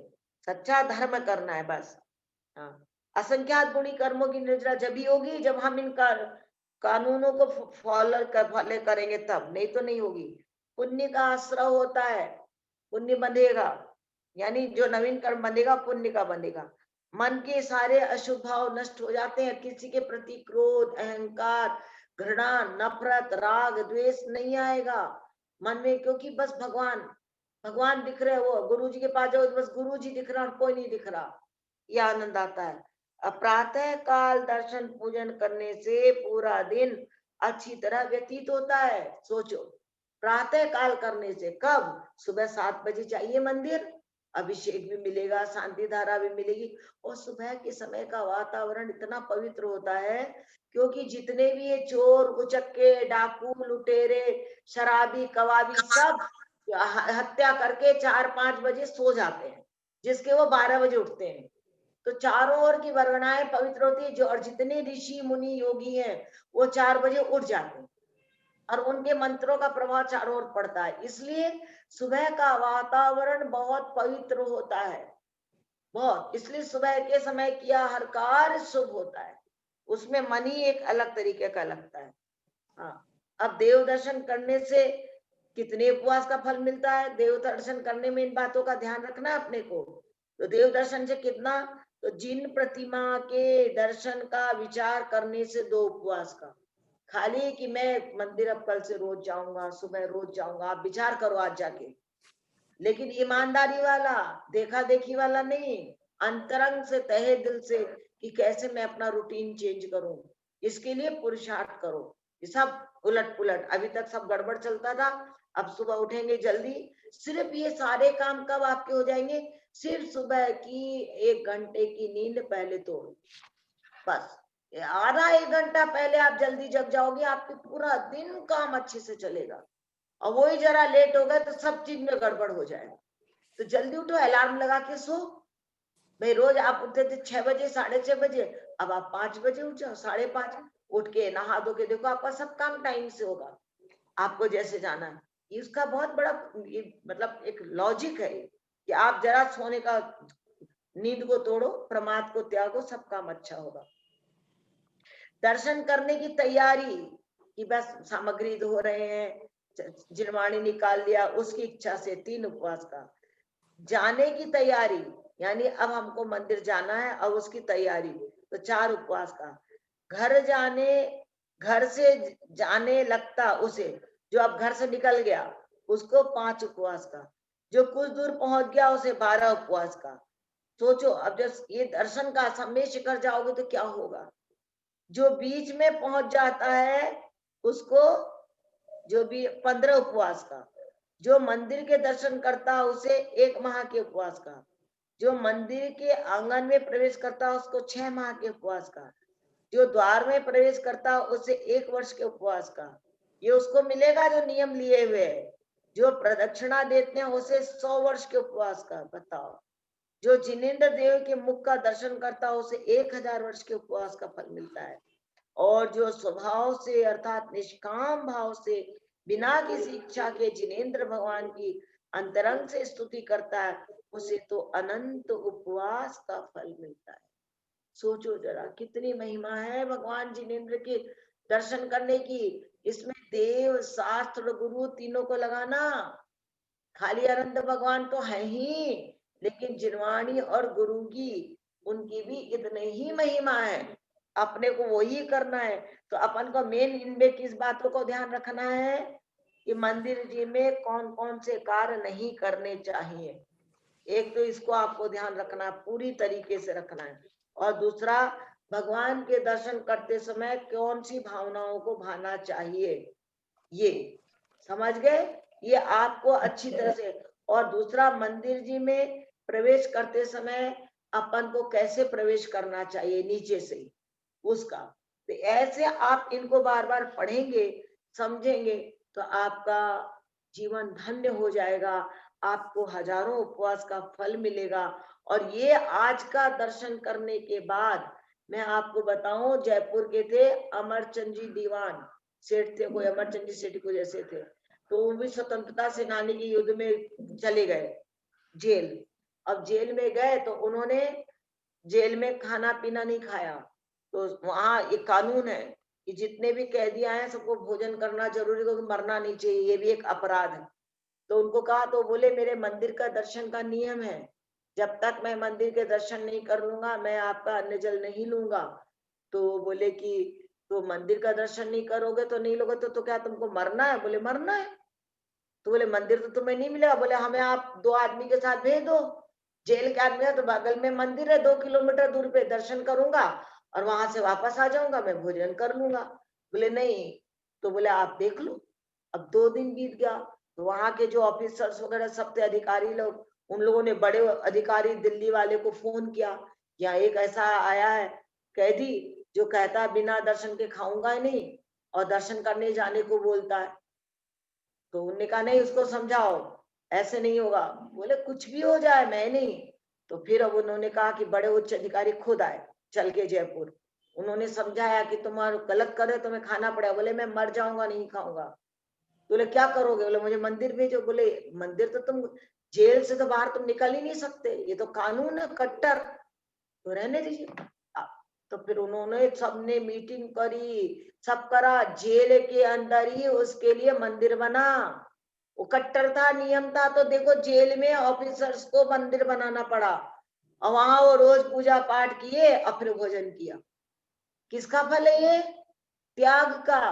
सच्चा धर्म करना है बस। हाँ। असंख्यात गुणी कर्मों की निर्जरा जब ही होगी जब हम इन कानूनों को फॉलो करेंगे तब, नहीं तो नहीं होगी। पुण्य का आश्रय होता है, पुण्य बंधेगा, यानी जो नवीन कर्म बंधेगा पुण्य का बंधेगा। मन के सारे अशुभ भाव नष्ट हो जाते हैं, किसी के प्रति क्रोध अहंकार घृणा नफरत राग द्वेष नहीं आएगा मन में, क्योंकि बस भगवान भगवान दिख रहे। वो गुरु जी के पास जाओ तो बस गुरु जी दिख रहा और कोई नहीं दिख रहा, ये आनंद आता है। अब प्रातः काल दर्शन पूजन करने से पूरा दिन अच्छी तरह व्यतीत होता है। सोचो, प्रातः काल करने से, कब? सुबह 7 बजे चाहिए मंदिर, अभिषेक भी मिलेगा, शांति धारा भी मिलेगी। और सुबह के समय का वातावरण इतना पवित्र होता है, क्योंकि जितने भी ये चोर उचक्के डाकू लुटेरे शराबी कबाबी सब हत्या करके 4-5 बजे सो जाते हैं, जिसके वो 12 बजे उठते हैं। तो चारों ओर की वर्गणाएं पवित्र होती है, जो और जितने ऋषि मुनि योगी हैं वो 4 बजे उठ जाते हैं और उनके मंत्रों का प्रभाव चारों ओर पड़ता है। इसलिए सुबह का वातावरण बहुत पवित्र होता है, बहुत। इसलिए सुबह के समय किया हर कार्य शुभ होता है, उसमें मन ही एक अलग तरीके का लगता है। हाँ। अब देव दर्शन करने से कितने उपवास का फल मिलता है? देव दर्शन करने में इन बातों का ध्यान रखना है अपने को। तो देव दर्शन से कितना? तो जिन प्रतिमा के दर्शन का विचार करने से 2 उपवास का। खाली कि मैं मंदिर अब कल से रोज जाऊंगा, सुबह रोज जाऊंगा, आप विचार करो आज जाके। लेकिन ईमानदारी वाला, देखा देखी वाला नहीं, अंतरंग से, तहे दिल से कि कैसे मैं अपना रूटीन चेंज करूं, इसके लिए पुरुषार्थ करो। ये सब उलट पुलट, अभी तक सब गड़बड़ चलता था, अब सुबह उठेंगे जल्दी। सिर्फ ये सारे काम कब आपके हो जाएंगे? सिर्फ सुबह की 1 घंटे की नींद पहले तोड़ो, बस आधा 1 घंटा पहले आप जल्दी जग जाओगे, आपके पूरा दिन काम अच्छे से चलेगा। और वही जरा लेट हो गए तो सब चीज में गड़बड़ हो जाएगा। तो जल्दी उठो, अलार्म लगा के सो। भाई रोज आप उठते थे 6 बजे, 6:30 बजे, अब आप 5 बजे उठ जाओ, 5:30 उठ के नहा धो के देखो, आपका सब काम टाइम से होगा, आपको जैसे जाना है। ये उसका बहुत बड़ा ये मतलब एक लॉजिक है कि आप जरा सोने का, नींद को तोड़ो, प्रमाद को त्यागो, सब काम अच्छा होगा। दर्शन करने की तैयारी कि बस सामग्री धो रहे हैं, जिरवाणी निकाल लिया, उसकी इच्छा से 3 उपवास का। जाने की तैयारी यानी अब हमको मंदिर जाना है, अब उसकी तैयारी तो 4 उपवास का। घर से जाने लगता उसे, जो अब घर से निकल गया उसको 5 उपवास का। जो कुछ दूर पहुंच गया उसे 12 उपवास का। सोचो अब जब ये दर्शन का समय शिखर जाओगे तो क्या होगा। जो बीच में पहुंच जाता है उसको जो भी 15 उपवास का। जो मंदिर के दर्शन करता है उसे 1 माह के उपवास का। जो मंदिर के आंगन में प्रवेश करता है उसको 6 माह के उपवास का। जो द्वार में प्रवेश करता है उसे 1 वर्ष के उपवास का। ये उसको मिलेगा जो नियम लिए हुए है। जो प्रदक्षिणा देते हैं उसे 100 वर्ष के उपवास का। बताओ, जो जिनेन्द्र देव के मुख का दर्शन करता है उसे 1000 वर्ष के उपवास का फल मिलता है। और जो स्वभाव से अर्थात निष्काम भाव से बिना किसी इच्छा के जिनेन्द्र भगवान की अंतरंग से स्तुति करता है उसे तो अनंत उपवास का फल मिलता है। सोचो जरा कितनी महिमा है भगवान जिनेन्द्र के दर्शन करने की। इसमें देव शास्त्र गुरु तीनों को लगाना। खाली अनंत भगवान तो है ही, लेकिन जिनवाणी और गुरु की उनकी भी इतने ही महिमा है। अपने को वही करना है। तो अपन को मेन इनमें किस बातों को ध्यान रखना है कि मंदिर जी में कौन कौन से कार्य नहीं करने चाहिए। एक तो इसको आपको ध्यान रखना, पूरी तरीके से रखना है। और दूसरा, भगवान के दर्शन करते समय कौन सी भावनाओं को भाना चाहिए, ये समझ गए। ये आपको अच्छी तरह से। और दूसरा, मंदिर जी में प्रवेश करते समय अपन को कैसे प्रवेश करना चाहिए नीचे से, उसका। तो ऐसे आप इनको बार बार पढ़ेंगे, समझेंगे, तो आपका जीवन धन्य हो जाएगा। आपको हजारों उपवास का फल मिलेगा। और ये आज का दर्शन करने के बाद मैं आपको बताऊं, जयपुर के थे अमरचंद जी दीवान सेठ थे, कोई अमरचंद जी सेठ को जैसे थे। तो वो भी स्वतंत्रता सेनानी के युद्ध में चले गए जेल। अब जेल में गए तो उन्होंने जेल में खाना पीना नहीं खाया। तो वहां एक कानून है कि जितने भी कैदी आए हैं सबको भोजन करना जरूरी, क्योंकि मरना नहीं चाहिए, ये भी एक अपराध है। तो उनको कहा, तो बोले मेरे मंदिर का दर्शन का नियम है, जब तक मैं मंदिर के दर्शन नहीं कर लूंगा मैं आपका अन्न जल नहीं लूंगा। तो बोले कि तो मंदिर का दर्शन नहीं करोगे तो नहीं लोगे तो क्या तुमको मरना है? बोले मरना है। तो बोले मंदिर तो तुम्हें नहीं मिलेगा। बोले हमें आप 2 आदमी के साथ भेज दो। जेल के आदमी है तो बगल में मंदिर है, 2 किलोमीटर दूर पे दर्शन करूंगा और वहां से वापस आ जाऊंगा, मैं भोजन कर लूंगा। बोले नहीं। तो बोले आप देख लो। अब 2 दिन बीत गया। तो वहां के जो ऑफिसर्स वगैरह सब थे, अधिकारी लोग, उन लोगों ने बड़े अधिकारी दिल्ली वाले को फोन किया, यहाँ एक ऐसा आया है कैदी जो कहता है बिना दर्शन के खाऊंगा ही नहीं और दर्शन करने जाने को बोलता है। तो उन्होंने कहा नहीं, उसको समझाओ, ऐसे नहीं होगा। बोले कुछ भी हो जाए मैं नहीं। तो फिर अब उन्होंने कहा कि बड़े उच्च अधिकारी खुद आए चल के जयपुर। उन्होंने समझाया कि तुम गलत कर रहे हो, तुम्हें खाना पड़ेगा। बोले मैं मर जाऊंगा नहीं खाऊंगा। बोले क्या करोगे? बोले मुझे मंदिर भेजो। बोले मंदिर तो तुम जेल से तो बाहर तुम निकल ही नहीं सकते, ये तो कानून है कट्टर, तो रहने दीजिए। तो फिर उन्होंने सबने मीटिंग करी, सब करा, जेल के अंदर ही उसके लिए मंदिर बना। वो कट्टर था, नियम था, तो देखो जेल में ऑफिसर्स को मंदिर बनाना पड़ा और वहां वो रोज पूजा पाठ किए और फिर भोजन किया। किसका फल है ये? त्याग का।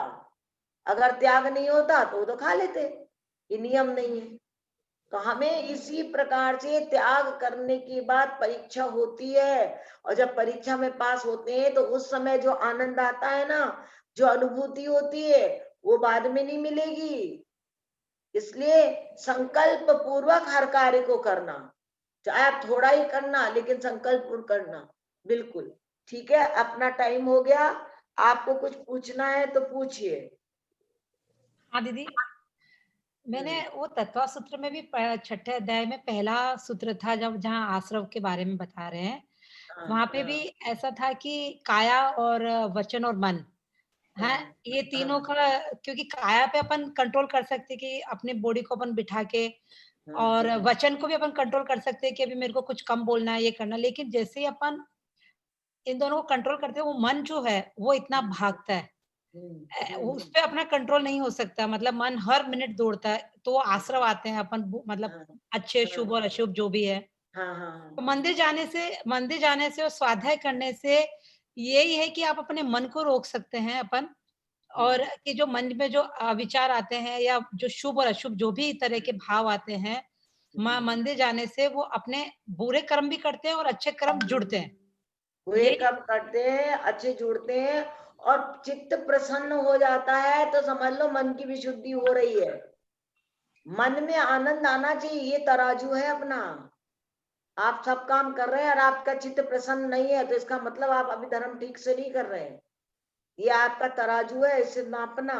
अगर त्याग नहीं होता तो वो तो खा लेते, ये नियम नहीं है। तो हमें इसी प्रकार से त्याग करने के बाद परीक्षा होती है, और जब परीक्षा में पास होते हैं तो उस समय जो आनंद आता है ना, जो अनुभूति होती है, वो बाद में नहीं मिलेगी। इसलिए संकल्प पूर्वक हर कार्य को करना, चाहे आप थोड़ा ही करना, लेकिन संकल्प पूर्वक करना। बिल्कुल ठीक है। अपना टाइम हो गया। आपको कुछ पूछना है तो पूछिए। हाँ दीदी, मैंने हम्म। वो तत्व सूत्र में भी छठे अध्याय में पहला सूत्र था, जब जहाँ आश्रव के बारे में बता रहे हैं, हाँ वहाँ पे भी हाँ ऐसा था कि काया और वचन और मन हाँ है, ये तीनों हाँ का, क्योंकि काया पे अपन कंट्रोल कर सकते हैं कि अपने बॉडी को अपन बिठा के, और हाँ वचन को भी अपन कंट्रोल कर सकते हैं कि अभी मेरे को कुछ कम बोलना है, ये करना है। लेकिन जैसे ही अपन इन दोनों को कंट्रोल करते हैं, वो मन जो है वो इतना भागता है, उस हम्म। पे अपना कंट्रोल नहीं हो सकता, मतलब मन हर मिनट दौड़ता है। तो वो आश्रव आते हैं अपन मतलब हाँ अच्छे हाँ शुभ और अशुभ जो भी है। हाँ तो हाँ मंदिर जाने से और स्वाध्याय करने से यही है कि आप अपने मन को रोक सकते हैं अपन, और कि जो मन में जो विचार आते हैं या जो शुभ और अशुभ जो भी तरह के भाव आते हैं, मंदिर जाने से वो अपने बुरे कर्म भी करते हैं और अच्छे कर्म जुड़ते हैं। वे यही कब करते हैं, अच्छे जुड़ते हैं, और चित्त प्रसन्न हो जाता है तो समझ लो मन की विशुद्धि हो रही है। मन में आनंद आना चाहिए, ये तराजू है अपना। आप सब काम कर रहे हैं और आपका चित्त प्रसन्न नहीं है, तो इसका मतलब आप अभी धर्म ठीक से नहीं कर रहे हैं। ये आपका तराजू है, इसे नापना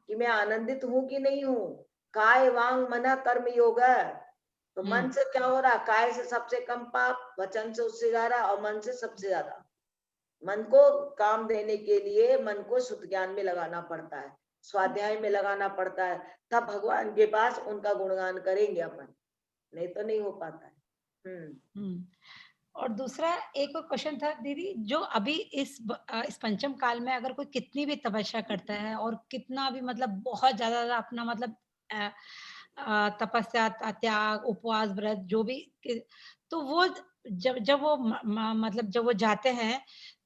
कि मैं आनंदित हूं कि नहीं हूं। काय वांग मना कर्म योग है। तो मन हुँ, से क्या हो रहा, काय से सबसे कम पाप, वचन से उससे ज्यादा, और मन से सबसे ज्यादा। मन को काम देने के लिए मन को शुद्ध ज्ञान में लगाना पड़ता है, स्वाध्याय में लगाना पड़ता है, तब भगवान के पास उनका गुणगान करेंगे अपन, नहीं तो नहीं हो पाता है। हुँ। और दूसरा एक और क्वेश्चन था दीदी, जो अभी इस पंचम काल में अगर कोई कितनी भी तपस्या करता है और कितना भी मतलब बहुत ज़्यादा अपना मतलब अ तपस्या, त्याग, उपवास, व्रत जो भी तो वो जब जब वो मतलब जब वो जाते हैं,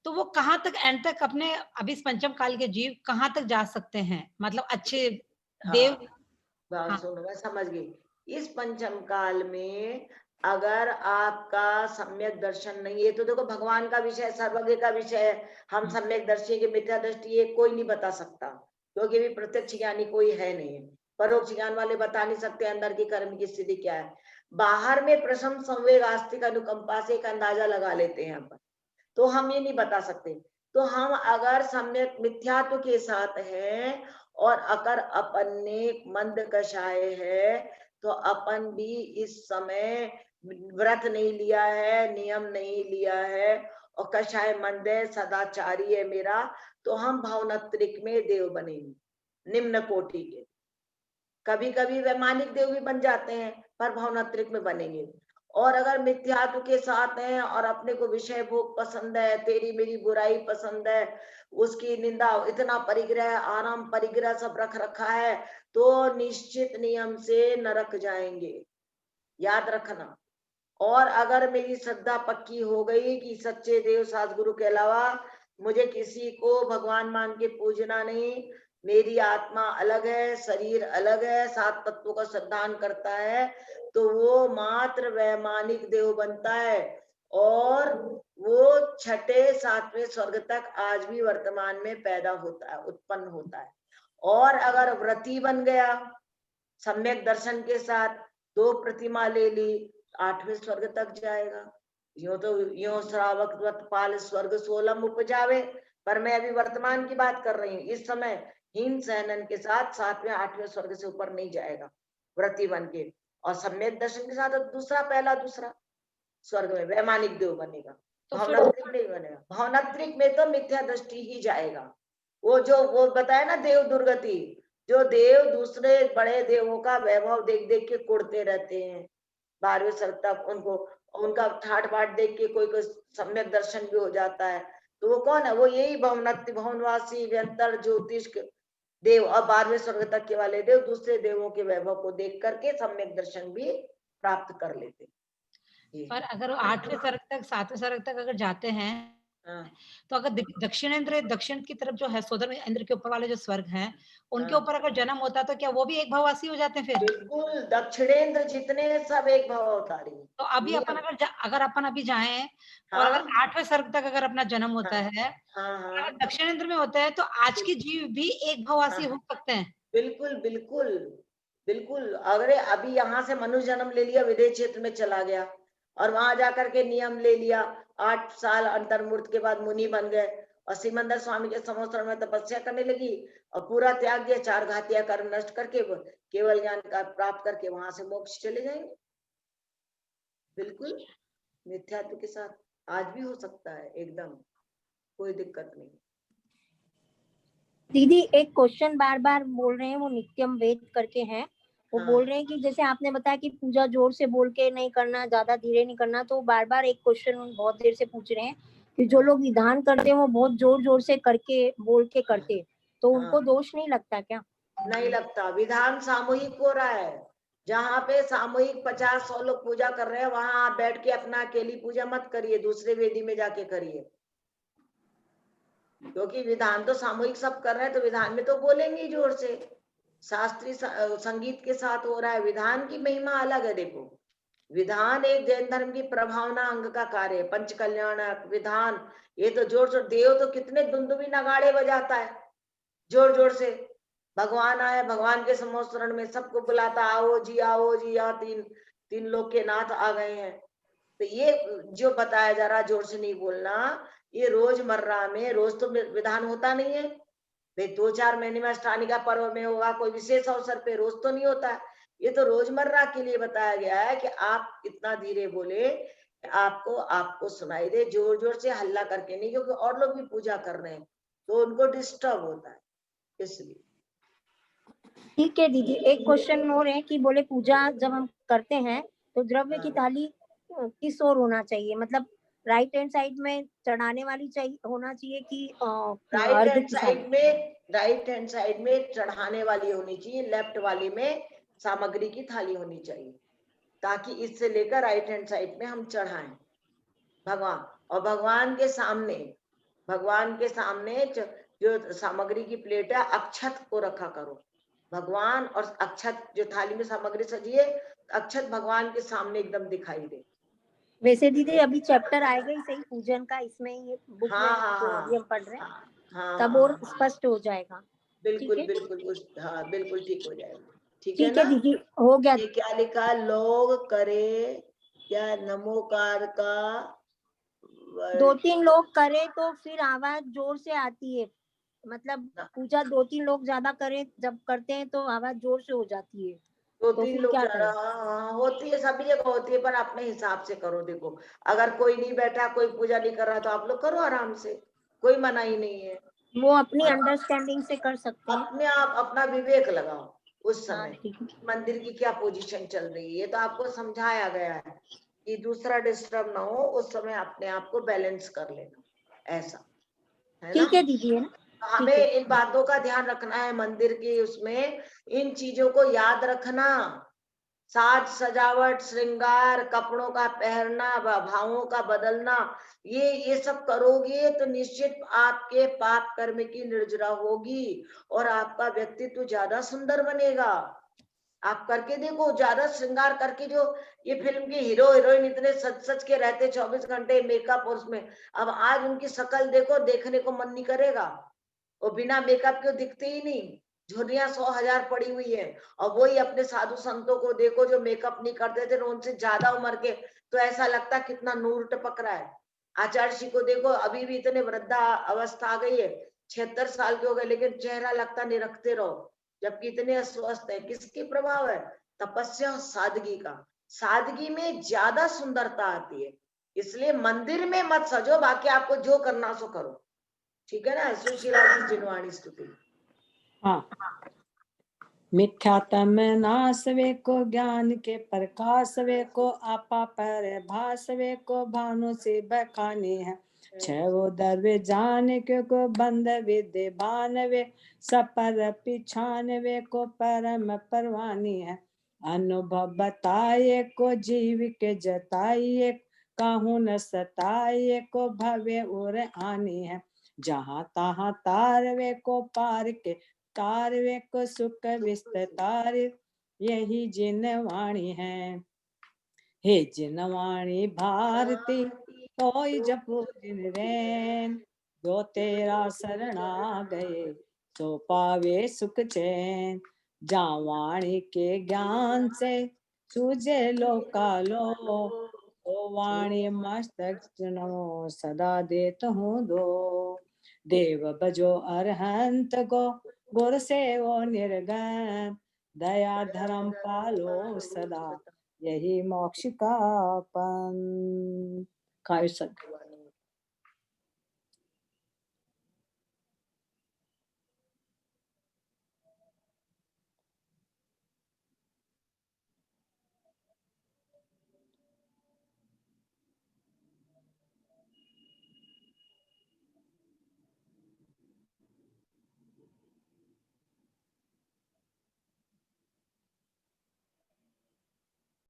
तो वो कहाँ तक एंड तक अपने अभी इस पंचम काल के जीव कहाँ तक जा सकते हैं? मतलब अच्छे देव। हाँ, बात हाँ, सुनो, मैं समझ गई। इस पंचम काल में अगर आपका सम्यक दर्शन नहीं है, तो देखो भगवान का विषय सर्वज्ञ का विषय है। हम हुँ, सम्यक दर्शी की मिथ्या दृष्टि ये कोई नहीं बता सकता, क्योंकि भी प्रत्यक्ष ज्ञानी कोई है नहीं। परोक्ष ज्ञान वाले बता नहीं सकते अंदर की कर्म की स्थिति क्या है। बाहर में प्रशम संवेग आस्तिक अनुकंपा से एक अंदाजा लगा लेते हैं अपन, तो हम ये नहीं बता सकते। तो हम अगर सम्यक मिथ्यात्व के साथ हैं, और अगर अपन ने मंद कषाय है, तो अपन भी इस समय व्रत नहीं लिया है, नियम नहीं लिया है, और कषाय मंद है, सदाचारी है मेरा, तो हम भावनात्रिक में देव बनेंगे, निम्न कोटि के। कभी कभी वैमानिक देव भी बन जाते हैं, पर भावनात्रिक में बनेंगे। और अगर मिथ्यात्व के साथ हैं और अपने को विषय भोग पसंद है, तेरी मेरी बुराई पसंद है, उसकी निंदा, इतना परिग्रह आराम परिग्रह सब रख रखा है, तो निश्चित नियम से नरक जाएंगे, याद रखना। और अगर मेरी श्रद्धा पक्की हो गई कि सच्चे देव सदगुरु के अलावा मुझे किसी को भगवान मान के पूजना नहीं, मेरी आत्मा अलग है, शरीर अलग है, सात तत्वों का श्रद्धान करता है, तो वो मात्र वैमानिक देव बनता है। और वो छठे सातवें स्वर्ग तक आज भी वर्तमान में पैदा होता है, उत्पन्न होता है। और अगर व्रती बन गया सम्यक दर्शन के साथ, दो प्रतिमा ले ली, आठवें स्वर्ग तक जाएगा। यो तो यो श्रावक पाल स्वर्ग सोलम उपजावे, पर मैं अभी वर्तमान की बात कर रही हूँ। इस समय हीन सहनन के साथ सातवें आठवें स्वर्ग से ऊपर नहीं जाएगा व्रती बन के। और सम्यक दर्शन के साथ दूसरा पहला दूसरा स्वर्ग में वैमानिक देव बनेगा, तो फिर भावनात्रिक नहीं बनेगा। भावनात्रिक में तो मिथ्या दृष्टि ही जाएगा। वो जो वो बताया ना देव दुर्गति, जो देव दूसरे बड़े देवों का वैभव देख देख के कुड़ते रहते हैं, 12वें स्वर्ग तक उनको उनका ठाट बाट देख के कोई कोई सम्यक दर्शन भी हो जाता है। तो वो कौन है, वो यही भवनत्ति भवनवासी व्यंतर ज्योतिष देव, और 12वें स्वर्ग तक के वाले देव दूसरे देवों के वैभव को देख करके सम्यक दर्शन भी प्राप्त कर लेते। पर अगर वो 8वें स्वर्ग तक 7वें स्वर्ग तक अगर जाते हैं, हाँ, तो अगर दक्षिणेंद्र दक्षिण की तरफ जो है सोदर इंद्र के ऊपर वाले जो स्वर्ग हैं, उनके हाँ। ऊपर अगर जन्म होता है तो क्या वो भी एक भाववासी हो जाते हैं फिर? बिल्कुल, दक्षिणेंद्र जितने सब एक भाव अवतारी हैं। तो अभी अपन नियम। अगर अपन अभी जाएँ और अगर हाँ, 8वें सर्ग तक अगर अपना जन्म हाँ, होता है, हाँ, और अगर हाँ। दक्षिणेंद्र में होता है तो आज के बिल जीव भी एक भाववासी हाँ, हो सकते हैं। बिल्कुल, बिल्कुल। बिल्कुल, अरे अभी यहाँ से मनुष्य जन्म ले लिया, विदेह क्षेत्र में चला गया और वहां जाकर के नियम ले लिया। 8 साल अंतर्मुर्त के बाद मुनि बन गए और सिमंदर स्वामी के संवत्सर में तपस्या करने लगी और पूरा त्याग दिया, 4 घातिया कर्म नष्ट करके केवल ज्ञान का प्राप्त करके वहां से मोक्ष चले जाएंगे। बिल्कुल, मिथ्यात्व के साथ आज भी हो सकता है एकदम, कोई दिक्कत नहीं। दीदी एक क्वेश्चन बार बार बोल रहे हैं, वो नित्यम वेद करके हैं। वो हाँ, बोल रहे हैं कि जैसे आपने बताया कि पूजा जोर से बोल के नहीं करना, ज्यादा धीरे नहीं करना, तो बार बार एक क्वेश्चन बहुत देर से पूछ रहे हैं कि जो हाँ, लोग विधान करते हैं वो बहुत जोर जोर से करके बोल के हाँ, करते, तो उनको हाँ। दोष नहीं लगता क्या? नहीं लगता, विधान सामूहिक हो रहा है। जहाँ पे सामूहिक 50-100 लोग पूजा कर रहे हैं वहां आप बैठ के अपना अकेली पूजा मत करिए, दूसरे वेदी में जाके करिए। क्योंकि विधान तो सामूहिक सब कर रहे हैं तो विधान में तो बोलेंगे ही जोर से। शास्त्रीय संगीत के साथ हो रहा है। विधान की महिमा अलग है। देखो, विधान एक जैन धर्म की प्रभावना अंग का कार्य है। पंच कल्याणक विधान, ये तो जोर जोर, देव तो कितने दुंदुभी नगाड़े बजाता है जोर जोर से। भगवान आए, भगवान के संवत्सरण में सबको बुलाता, आओ जी आओ जी, यहाँ तीन तीन लोग के नाथ आ गए हैं। तो ये जो बताया जा रहा जोर से नहीं बोलना, ये रोजमर्रा में रोज तो विधान होता नहीं है भाई। 2-4 महीने में अष्टानिका पर्व में होगा, कोई विशेष अवसर पे, रोज तो नहीं होता है। ये तो रोजमर्रा के लिए बताया गया है कि आप इतना धीरे बोले कि आपको आपको सुनाई दे, जोर जोर से हल्ला करके नहीं, क्योंकि और लोग भी पूजा कर रहे हैं तो उनको डिस्टर्ब होता है, इसलिए। ठीक है दीदी, एक क्वेश्चन और है कि बोले पूजा जब हम करते हैं तो द्रव्य की हाँ, थाली किस ओर होना चाहिए, मतलब राइट हैंड साइड में चढ़ाने वाली चाहिए, होना चाहिए कि राइट अर्घ हैंड की साइड साइड? में, राइट हैंड साइड में चढ़ाने वाली होनी चाहिए, लेफ्ट वाली में सामग्री की थाली होनी चाहिए, ताकि इससे लेकर राइट हैंड साइड में हम चढ़ाएं भगवान। और भगवान के सामने जो सामग्री की प्लेट है, अक्षत को रखा करो। भगवान और अक्षत, जो थाली में सामग्री सजी है, अक्षत भगवान के सामने एकदम दिखाई दे। वैसे दीदी अभी चैप्टर आएगा ही सही पूजन का, इसमें ये बुक हाँ, में हाँ, जो हाँ, अभी हम पढ़ रहे हैं, हाँ, हाँ, तब हाँ, और हाँ। स्पष्ट हो जाएगा। ठीक बिल्कुल, है, बिल्कुल, उस हाँ, बिल्कुल ठीक हो जाएगा। ठीक है ठीक है ना? दीदी, हो गया। ये क्या लिखा, लोग करे क्या, नमोकार का दो वर्ड। तीन लोग करे तो फिर आवाज जोर से आती है, मतलब पूजा 2-3 लोग ज्यादा करे, जब करते हैं तो आवाज जोर से हो जाती है, दो तो तीन फिर लोग क्या जा करें? रहा, हाँ, होती है, सभी जगह होती है, पर अपने हिसाब से करो। देखो, अगर कोई नहीं बैठा, कोई पूजा नहीं कर रहा, तो आप लोग करो आराम से, कोई मनाही नहीं है। वो अपनी हाँ, अंडरस्टैंडिंग से कर सकते हैं। अपने आप अपना विवेक लगाओ उस हाँ समय, ठीक है। मंदिर की क्या पोजीशन चल रही है, ये तो आपको समझाया गया है कि दूसरा डिस्टर्ब ना हो, उस समय अपने आप को बैलेंस कर लेना, ऐसा है ना। ठीक है दीदी, है ना? तो ठीक हमें है। इन बातों का ध्यान रखना है मंदिर की, उसमें इन चीजों को याद रखना। साज सजावट, श्रृंगार, कपड़ों का पहनना, भावों का बदलना, ये सब करोगे तो निश्चित आपके पाप कर्म की निर्जरा होगी और आपका व्यक्तित्व ज्यादा सुंदर बनेगा। आप करके देखो, ज्यादा श्रृंगार करके, जो ये फिल्म के हीरो हीरोइन इतने सच सच के रहते 24 घंटे मेकअप, और उसमें अब आज उनकी शक्ल देखो, देखने को मन नहीं करेगा। वो बिना मेकअप के दिखते ही नहीं। झुर्रियां 100,000 पड़ी हुई है। और वही अपने साधु संतों को देखो जो मेकअप नहीं करते थे, उनसे ज्यादा उम्र के, तो ऐसा लगता कितना नूर टपक रहा है। आचार्य जी को देखो, अभी भी इतने वृद्धा अवस्था आ गई है, 76 साल के हो गए, लेकिन चेहरा लगता नहीं रखते रहो, जबकि इतने अस्वस्थ है। किसके प्रभाव है? तपस्या और सादगी का। सादगी में ज्यादा सुंदरता आती है। इसलिए मंदिर में मत सजो, बाकी आपको जो करना सो करो। ठीक है ना। सुशीला जी जिनवाणी स्तुति। हाँ, मिथ्यात्म नाश वे को ज्ञान के प्रकाश वे को आपा पर भास वे को भानु से बखाने है। छह वो दरवे जान के को बंद विद्य बान वे सपर पिछान वे को परम परवानी है। अनुभव बताए को जीव के जताइए काहू न सताए को भवे उर आनी है। जहाँ तहाँ तारवे को पार के कारवे को सुख विस्तार, यही जिन वाणी है। हे जिन वाणी भारती कोई जपो जिन रैन, जो तेरा शरणा गए सो पावे सुख चैन। जहाँ वाणी के ज्ञान से सूझे लोकालो, ओ वाणी मस्तक चुनो सदा देत हूँ दो। देव भजो अरहंत को गुर सेवो निर्गन, दया धर्म पालो सदा यही मोक्ष का पन। काय सत